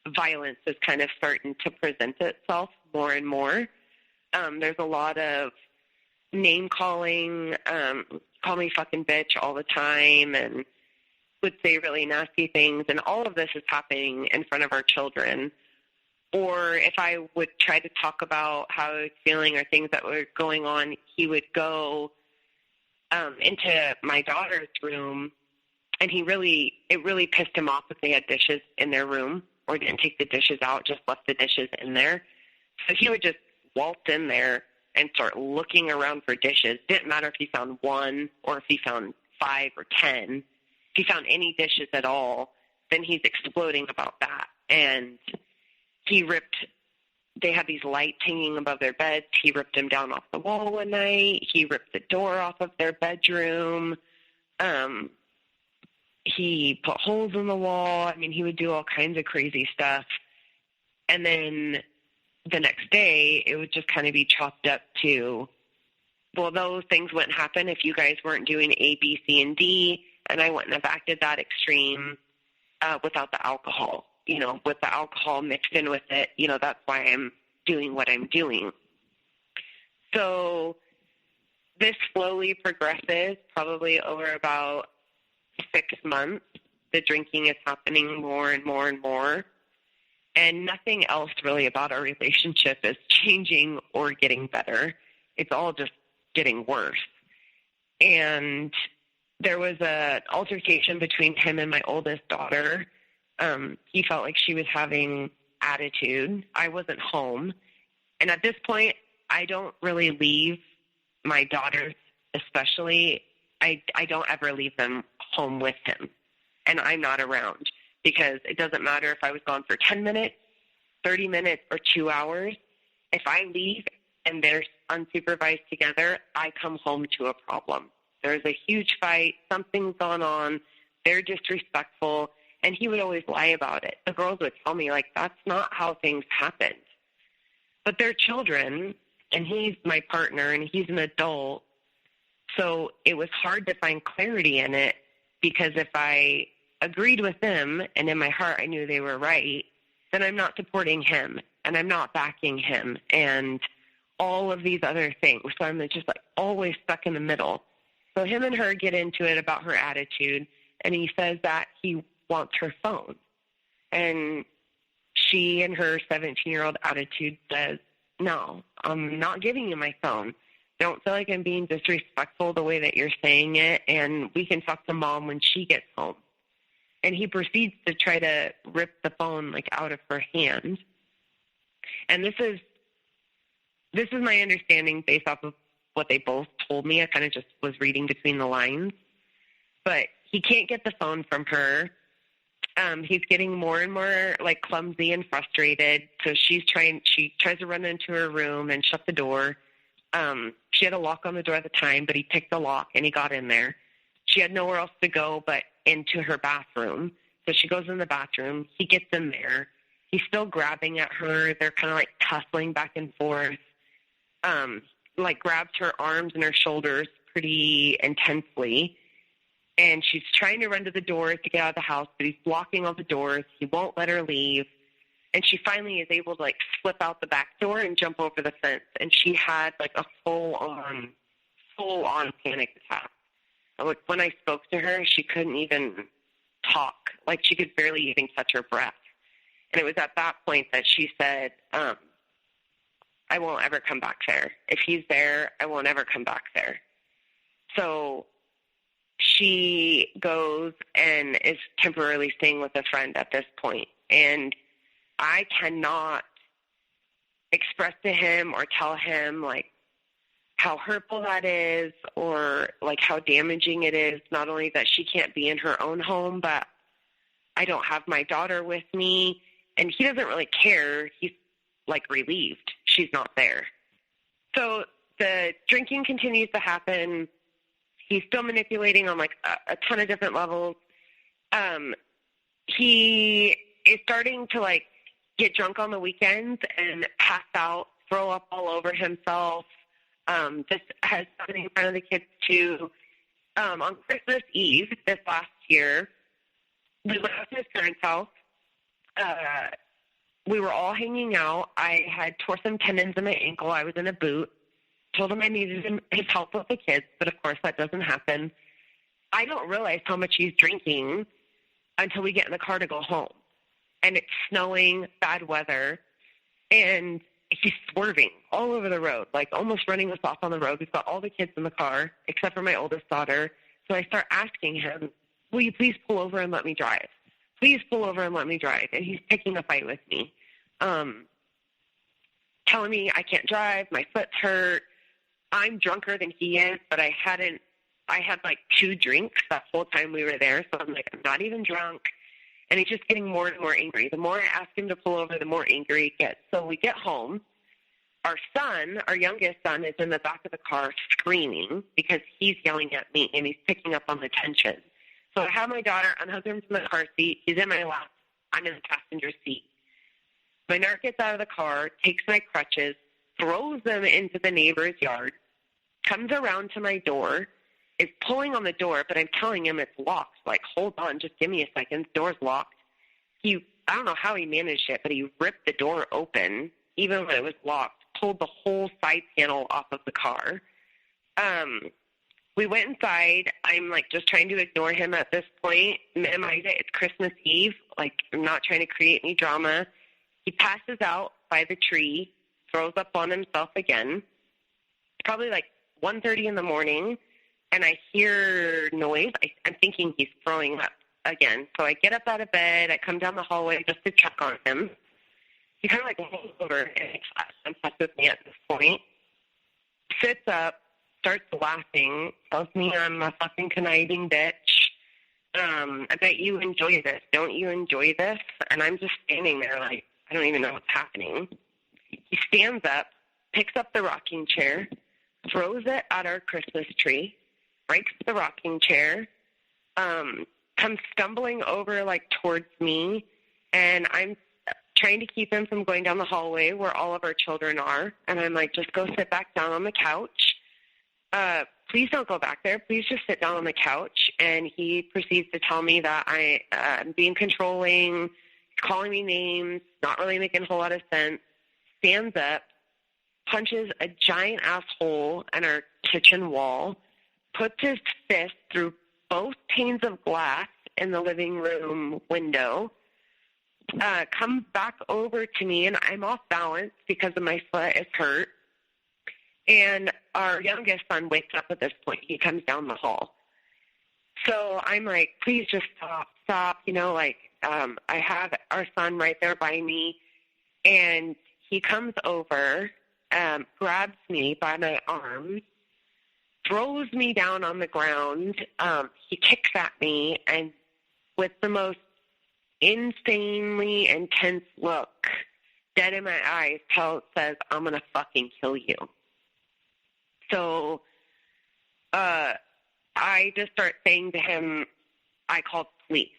violence is kind of starting to present itself more and more. There's a lot of name-calling, call me fucking bitch all the time, and would say really nasty things, and all of this is happening in front of our children. Or if I would try to talk about how I was feeling or things that were going on, he would go into my daughter's room, and it really pissed him off if they had dishes in their room or didn't take the dishes out, just left the dishes in there. So he would just waltz in there and start looking around for dishes. Didn't matter if he found 1 or if he found 5 or 10. If he found any dishes at all, then he's exploding about that. And they had these lights hanging above their beds. He ripped them down off the wall one night. He ripped the door off of their bedroom. He put holes in the wall. I mean, he would do all kinds of crazy stuff. And then the next day, it would just kind of be chopped up to, well, those things wouldn't happen if you guys weren't doing A, B, C, and D, and I wouldn't have acted that extreme without the alcohol. You know, with the alcohol mixed in with it, you know, that's why I'm doing what I'm doing. So this slowly progresses, probably over about 6 months. The drinking is happening more and more and more. And nothing else really about our relationship is changing or getting better. It's all just getting worse. And there was an altercation between him and my oldest daughter. He felt like she was having attitude. I wasn't home. And at this point, I don't really leave my daughters, especially. I don't ever leave them home with him, and I'm not around. because it doesn't matter if I was gone for 10 minutes, 30 minutes, or 2 hours. If I leave and they're unsupervised together, I come home to a problem. There's a huge fight. Something's gone on. They're disrespectful. And he would always lie about it. The girls would tell me, like, that's not how things happened. But they're children, and he's my partner, and he's an adult. So it was hard to find clarity in it, because if I agreed with them and in my heart I knew they were right, then I'm not supporting him and I'm not backing him and all of these other things. So I'm just like always stuck in the middle. So him and her get into it about her attitude, and he says that he wants her phone. And she, in her 17-year-old attitude, says, no, I'm not giving you my phone. Don't feel like I'm being disrespectful the way that you're saying it, and we can talk to Mom when she gets home. And he proceeds to try to rip the phone like out of her hand. And this is my understanding based off of what they both told me. I kind of just was reading between the lines. But he can't get the phone from her. He's getting more and more like clumsy and frustrated. So she tries to run into her room and shut the door. She had a lock on the door at the time, but he picked the lock and he got in there. She had nowhere else to go but into her bathroom. So she goes in the bathroom. He gets in there. He's still grabbing at her. They're kind of like tussling back and forth. Like grabs her arms and her shoulders pretty intensely. And she's trying to run to the doors to get out of the house, but he's blocking all the doors. He won't let her leave. And she finally is able to like slip out the back door and jump over the fence. And she had like a full-on panic attack. Like when I spoke to her, she couldn't even talk. Like she could barely even catch her breath. And it was at that point that she said, I won't ever come back there. If he's there, I won't ever come back there. So she goes and is temporarily staying with a friend at this point. And I cannot express to him or tell him like how hurtful that is or like how damaging it is. Not only that she can't be in her own home, but I don't have my daughter with me. And he doesn't really care. He's like relieved she's not there. So the drinking continues to happen. He's still manipulating on like a ton of different levels. He is starting to like get drunk on the weekends and pass out, throw up all over himself. This has happened in front of the kids too. On Christmas Eve this last year, we went up to his parents' house. We were all hanging out. I had tore some tendons in my ankle. I was in a boot. Told him I needed his help with the kids, but of course that doesn't happen. I don't realize how much he's drinking until we get in the car to go home. And it's snowing, bad weather, and he's swerving all over the road, like almost running us off on the road. We've got all the kids in the car, except for my oldest daughter. So I start asking him, will you please pull over and let me drive? Please pull over and let me drive. And he's picking a fight with me, telling me I can't drive, my foot's hurt. I'm drunker than he is, but I had like 2 drinks that whole time we were there. So I'm like, I'm not even drunk. And he's just getting more and more angry. The more I ask him to pull over, the more angry he gets. So we get home. Our son, our youngest son, is in the back of the car screaming because he's yelling at me and he's picking up on the tension. So I have my daughter, unhook him from the car seat. He's in my lap. I'm in the passenger seat. My narc gets out of the car, takes my crutches, throws them into the neighbor's yard, comes around to my door, is pulling on the door, but I'm telling him it's locked. Like, hold on, just give me a second. The door's locked. I don't know how he managed it, but he ripped the door open, even when it was locked, pulled the whole side panel off of the car. We went inside. I'm, like, just trying to ignore him at this point, minimize it. It's Christmas Eve. Like, I'm not trying to create any drama. He passes out by the tree, throws up on himself again. Probably, like, 1:30 in the morning, and I hear noise. I'm thinking he's throwing up again. So I get up out of bed. I come down the hallway just to check on him. He kind of, like, rolls over and comes with me at this point. Sits up. Starts laughing, tells me I'm a fucking conniving bitch, I bet you enjoy this. Don't you enjoy this? And I'm just standing there like, I don't even know what's happening. He stands up, picks up the rocking chair, throws it at our Christmas tree, breaks the rocking chair, comes stumbling over like towards me, and I'm trying to keep him from going down the hallway where all of our children are. And I'm like, just go sit back down on the couch. Please don't go back there. Please just sit down on the couch. And he proceeds to tell me that I'm being controlling, calling me names, not really making a whole lot of sense, stands up, punches a giant ass hole in our kitchen wall, puts his fist through both panes of glass in the living room window, comes back over to me, and I'm off balance because of my foot is hurt. And our youngest son wakes up at this point. He comes down the hall. So I'm like, please just stop. You know, like, I have our son right there by me. And he comes over, grabs me by my arm, throws me down on the ground. He kicks at me, and with the most insanely intense look, dead in my eyes, says, I'm going to fucking kill you. So I just start saying to him, I called police.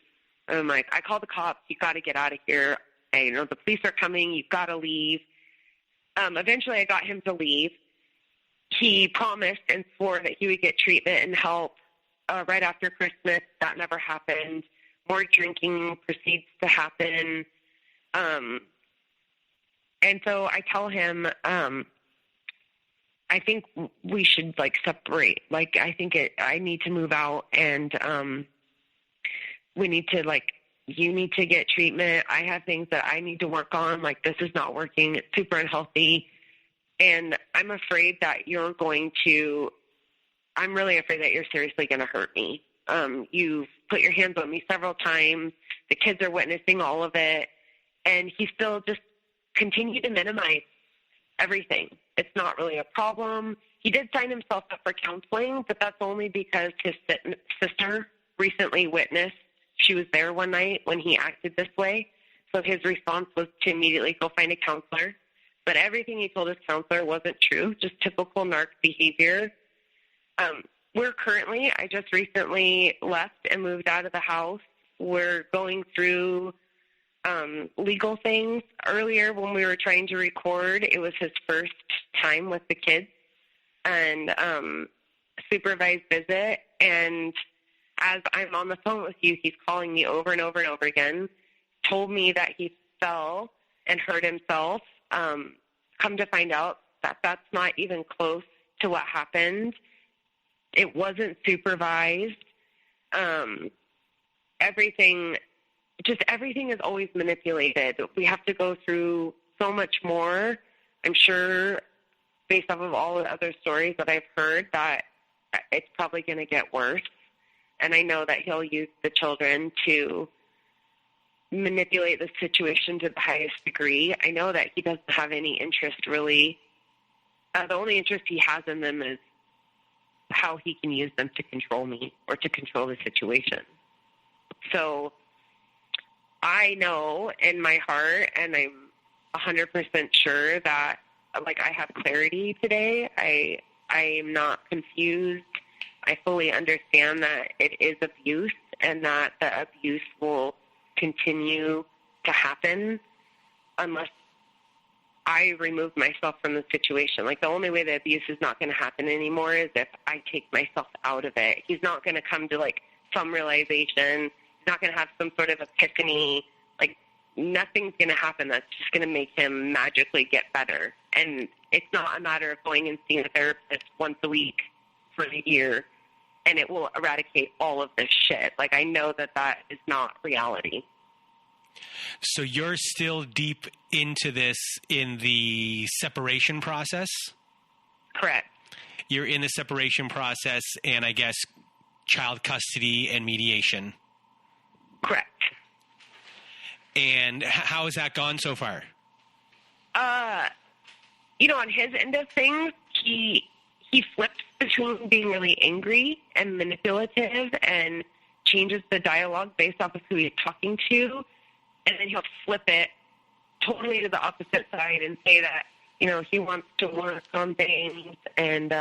And I'm like, I called the cops. You got to get out of here. The police are coming. You've got to leave. Eventually I got him to leave. He promised and swore that he would get treatment and help right after Christmas. That never happened. More drinking proceeds to happen. And so I tell him, I think we should, like, separate. Like, I need to move out, and we need to, like, you need to get treatment. I have things that I need to work on. Like, this is not working. It's super unhealthy. And I'm afraid that I'm really afraid that you're seriously going to hurt me. You've put your hands on me several times. The kids are witnessing all of it. And he still just continued to minimize everything. It's not really a problem. He did sign himself up for counseling, but that's only because his sister recently witnessed. She was there one night when he acted this way. So his response was to immediately go find a counselor. But everything he told his counselor wasn't true, just typical narc behavior. I just recently left and moved out of the house. We're going through legal things. Earlier when we were trying to record, it was his first time with the kids and supervised visit. And as I'm on the phone with you, he's calling me over and over and over again, told me that he fell and hurt himself. Come to find out that that's not even close to what happened. It wasn't supervised. Everything is always manipulated. We have to go through so much more. I'm sure, based off of all the other stories that I've heard, that it's probably going to get worse. And I know that he'll use the children to manipulate the situation to the highest degree. I know that he doesn't have any interest, really. The only interest he has in them is how he can use them to control me or to control the situation. So I know in my heart, and I'm 100% sure that, like, I have clarity today. I am not confused. I fully understand that it is abuse and that the abuse will continue to happen unless I remove myself from the situation. Like, the only way the abuse is not going to happen anymore is if I take myself out of it. He's not going to come to, like, some realization. He's not going to have some sort of epiphany. Like, nothing's going to happen that's just going to make him magically get better. And it's not a matter of going and seeing a therapist once a week for a year, and it will eradicate all of this shit. Like, I know that that is not reality. So you're still deep into this in the separation process? Correct. You're in the separation process and, I guess, child custody and mediation. Correct. And how has that gone so far? On his end of things, he flips between being really angry and manipulative and changes the dialogue based off of who he's talking to, and then he'll flip it totally to the opposite side and say that, he wants to work on things. And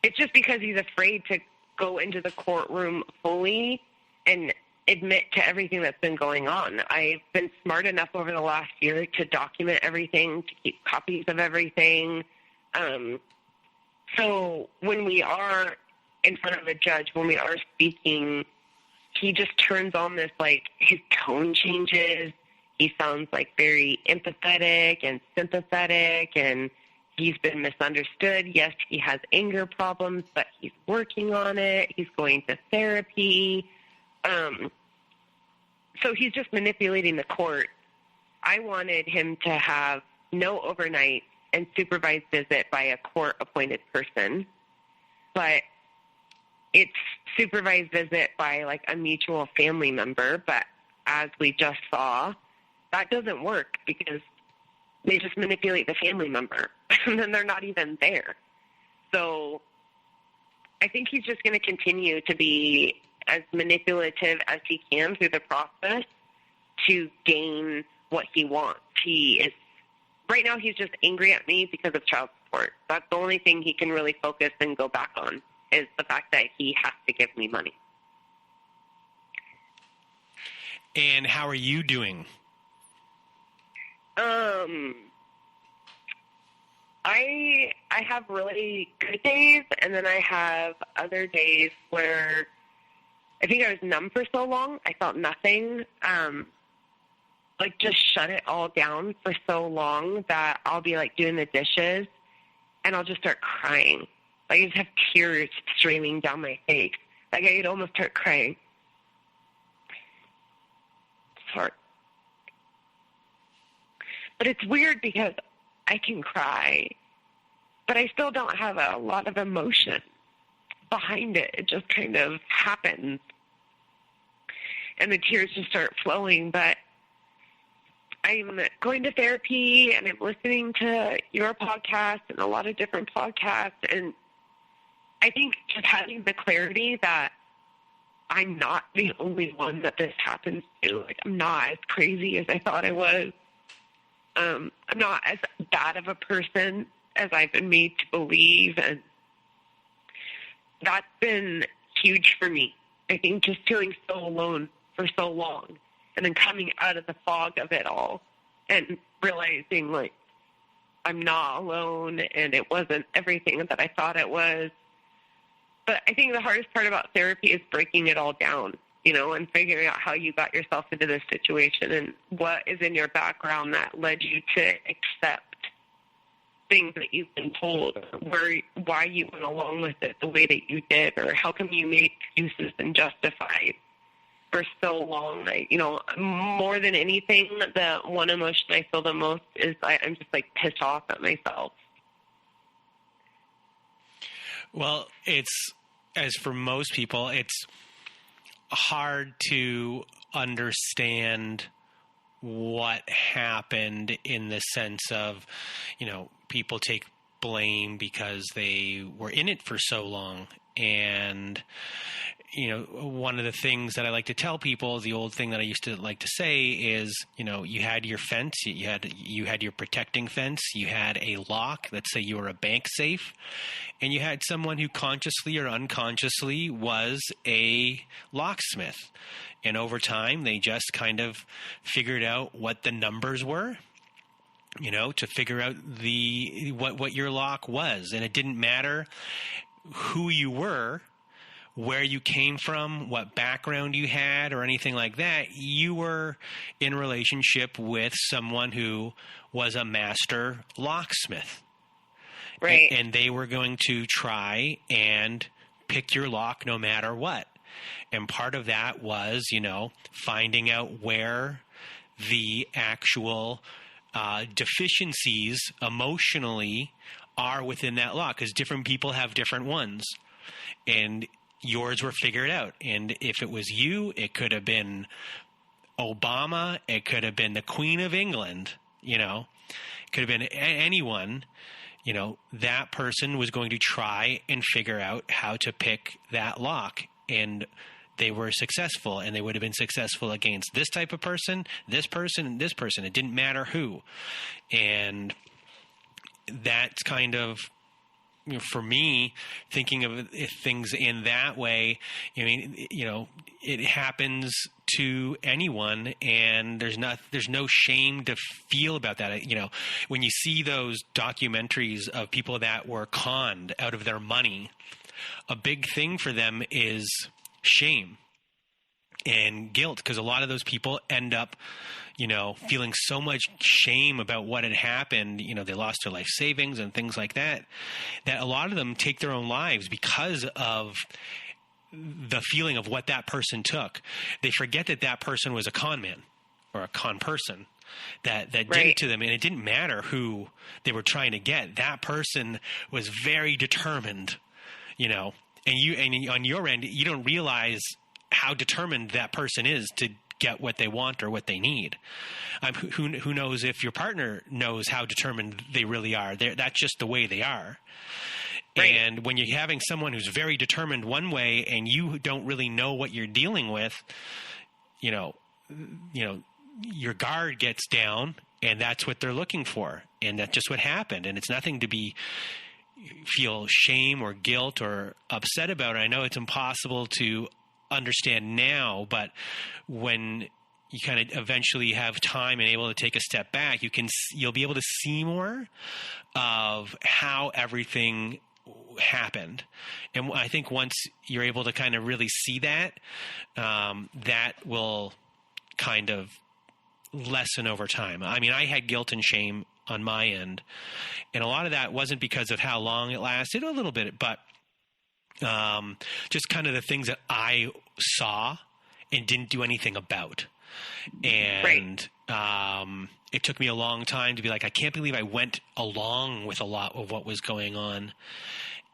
it's just because he's afraid to go into the courtroom fully and admit to everything that's been going on. I've been smart enough over the last year to document everything, to keep copies of everything. So when we are in front of a judge, when we are speaking, he just turns on this, his tone changes. He sounds very empathetic and sympathetic, and he's been misunderstood. Yes, he has anger problems, but he's working on it. He's going to therapy. So he's just manipulating the court. I wanted him to have no overnight and supervised visit by a court-appointed person, but it's supervised visit by a mutual family member. But as we just saw, that doesn't work because they just manipulate the family member and then they're not even there. So I think he's just going to continue to be as manipulative as he can through the process to gain what he wants. Right now he's just angry at me because of child support. That's the only thing he can really focus and go back on, is the fact that he has to give me money. And how are you doing? I have really good days, and then I have other days where I think I was numb for so long. I felt nothing. Just shut it all down for so long that I'll be doing the dishes and I'll just start crying. I just have tears streaming down my face. I could almost start crying. Sorry. But it's weird because I can cry, but I still don't have a lot of emotion behind it. It just kind of happens. And the tears just start flowing. But I'm going to therapy, and I'm listening to your podcast and a lot of different podcasts. And I think just having the clarity that I'm not the only one that this happens to. I'm not as crazy as I thought I was. I'm not as bad of a person as I've been made to believe, and that's been huge for me. I think just feeling so alone for so long, and then coming out of the fog of it all and realizing, I'm not alone, and it wasn't everything that I thought it was. But I think the hardest part about therapy is breaking it all down, and figuring out how you got yourself into this situation and what is in your background that led you to accept things that you've been told, or why you went along with it the way that you did, or how come you made excuses and justified for so long. More than anything, the one emotion I feel the most is I'm just pissed off at myself. Well, as for most people, it's hard to understand what happened in the sense of, people take blame because they were in it for so long. And, one of the things that I like to tell people, the old thing that I used to like to say is, you had your fence, you had your protecting fence, you had a lock, let's say you were a bank safe, and you had someone who consciously or unconsciously was a locksmith. And over time, they just kind of figured out what the numbers were, to figure out what your lock was. And it didn't matter who you were, where you came from, what background you had, or anything like that. You were in relationship with someone who was a master locksmith. Right. And they were going to try and pick your lock no matter what. And part of that was, finding out where the actual deficiencies emotionally are within that lock, because different people have different ones. And yours were figured out. And if it was you, it could have been Obama. It could have been the Queen of England. It could have been anyone. That person was going to try and figure out how to pick that lock. And they were successful, and they would have been successful against this type of person, this person, and this person. It didn't matter who. And that's kind of, for me, thinking of things in that way, I mean, it happens to anyone, and there's no shame to feel about that. When you see those documentaries of people that were conned out of their money, a big thing for them is shame and guilt, because a lot of those people end up, feeling so much shame about what had happened. They lost their life savings and things like that, that a lot of them take their own lives because of the feeling of what that person took. They forget that person was a con man or a con person that did it to them. And it didn't matter who they were trying to get. That person was very determined, and on your end, you don't realize how determined that person is to get what they want or what they need. Who knows if your partner knows how determined they really are? That's just the way they are. Right. And when you're having someone who's very determined one way and you don't really know what you're dealing with, your guard gets down, and that's what they're looking for. And that's just what happened. And it's nothing to feel shame or guilt or upset about. I know it's impossible to understand now, but when you kind of eventually have time and able to take a step back, you'll be able to see more of how everything happened. And I think once you're able to kind of really see that, that will kind of lessen over time. I mean, I had guilt and shame on my end, and a lot of that wasn't because of how long it lasted, a little bit, but just kind of the things that I saw and didn't do anything about. And it took me a long time to be like, I can't believe I went along with a lot of what was going on.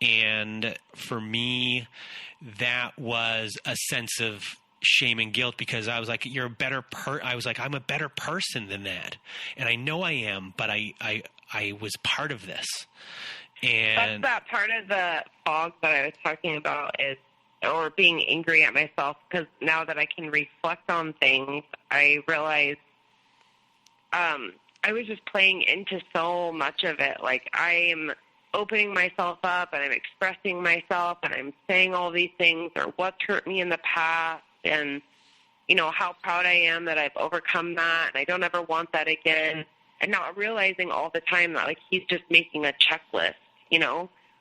And for me, that was a sense of shame and guilt, because I was like, I'm a better person than that. And I know I am, but I was part of this. And that's that part of the fog that I was talking about, or being angry at myself, because now that I can reflect on things, I realize I was just playing into so much of it. Like, I'm opening myself up and I'm expressing myself and I'm saying all these things, or what's hurt me in the past, and how proud I am that I've overcome that and I don't ever want that again, and not realizing all the time that, like, he's just making a checklist,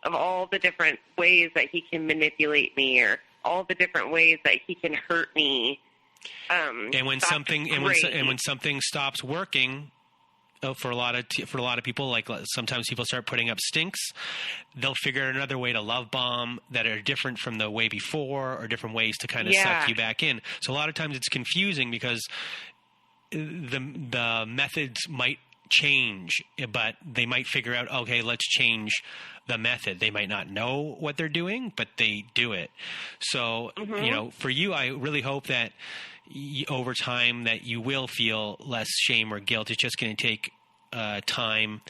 of all the different ways that he can manipulate me, or all the different ways that he can hurt me. And when something stops working, for a lot of people, like sometimes people start putting up stinks, they'll figure out another way to love bomb that are different from the way before, or different ways to kind of suck you back in. So a lot of times it's confusing because the methods might change, but they might figure out, okay, let's change the method. They might not know what they're doing, but they do it. So, for you, I really hope that over time that you will feel less shame or guilt. It's just going to take time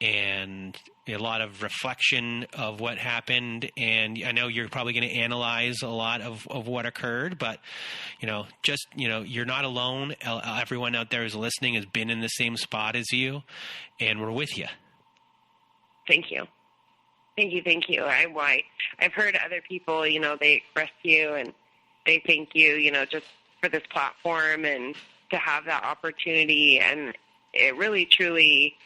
and a lot of reflection of what happened. And I know you're probably going to analyze a lot of what occurred, but, you're not alone. Everyone out there who's listening has been in the same spot as you, and we're with you. Thank you. Thank you. I've heard other people, they express you and they thank you, just for this platform and to have that opportunity. And it really, truly,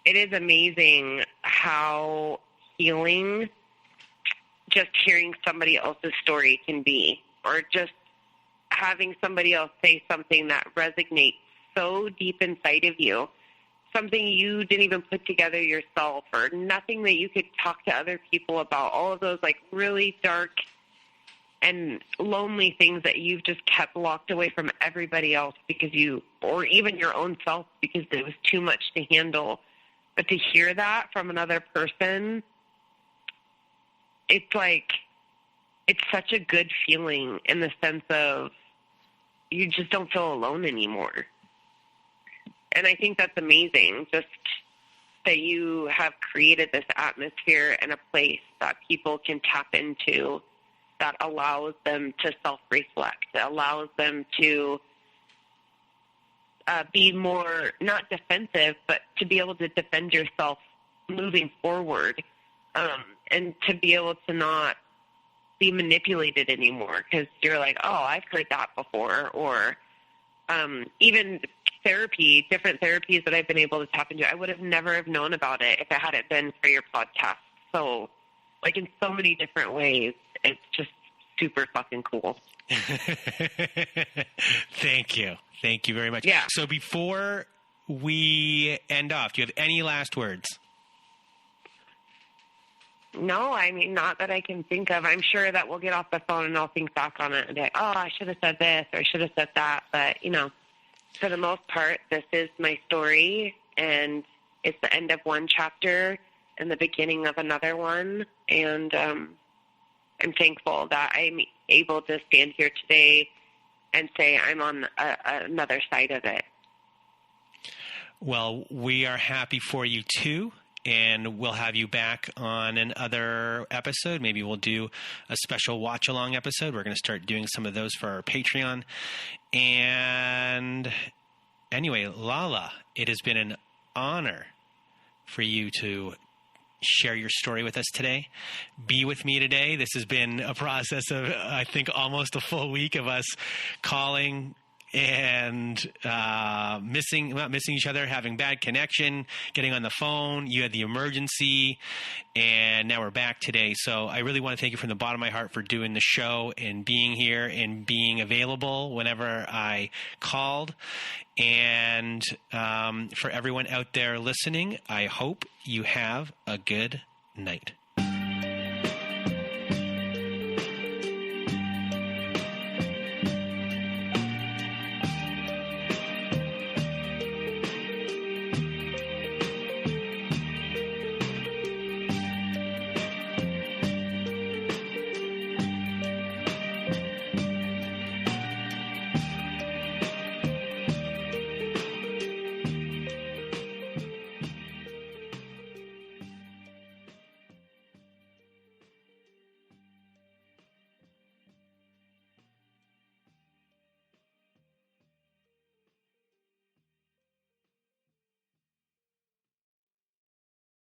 it is amazing how healing just hearing somebody else's story can be, or just having somebody else say something that resonates so deep inside of you, something you didn't even put together yourself, or nothing that you could talk to other people about, all of those like really dark and lonely things that you've just kept locked away from everybody else because or even your own self, because it was too much to handle. But to hear that from another person, it's such a good feeling, in the sense of you just don't feel alone anymore. And I think that's amazing, just that you have created this atmosphere and a place that people can tap into that allows them to self-reflect, that allows them to be more, not defensive, but to be able to defend yourself moving forward, and to be able to not be manipulated anymore, because you're like, oh, I've heard that before. Or even therapy, different therapies that I've been able to tap into, I would have never have known about it if it hadn't been for your podcast. So, like, in so many different ways, it's just super fucking cool. Thank you. Thank you very much. Yeah. So before we end off, do you have any last words? No, I mean, not that I can think of. I'm sure that we'll get off the phone and I'll think back on it and be like, oh, I should have said this or I should have said that. But, you know, for the most part, this is my story, and it's the end of one chapter and the beginning of another one. And I'm thankful that I'm able to stand here today and say I'm on another side of it. Well, we are happy for you too. And we'll have you back on another episode. Maybe we'll do a special watch-along episode. We're going to start doing some of those for our Patreon. And anyway, Lala, it has been an honor for you to share your story with us today. Be with me today. This has been a process of, I think, almost a full week of us calling and not missing each other, having bad connection, getting on the phone. You had the emergency, and now we're back today. So I really want to thank you from the bottom of my heart for doing the show and being here and being available whenever I called. And for everyone out there listening, I hope you have a good night.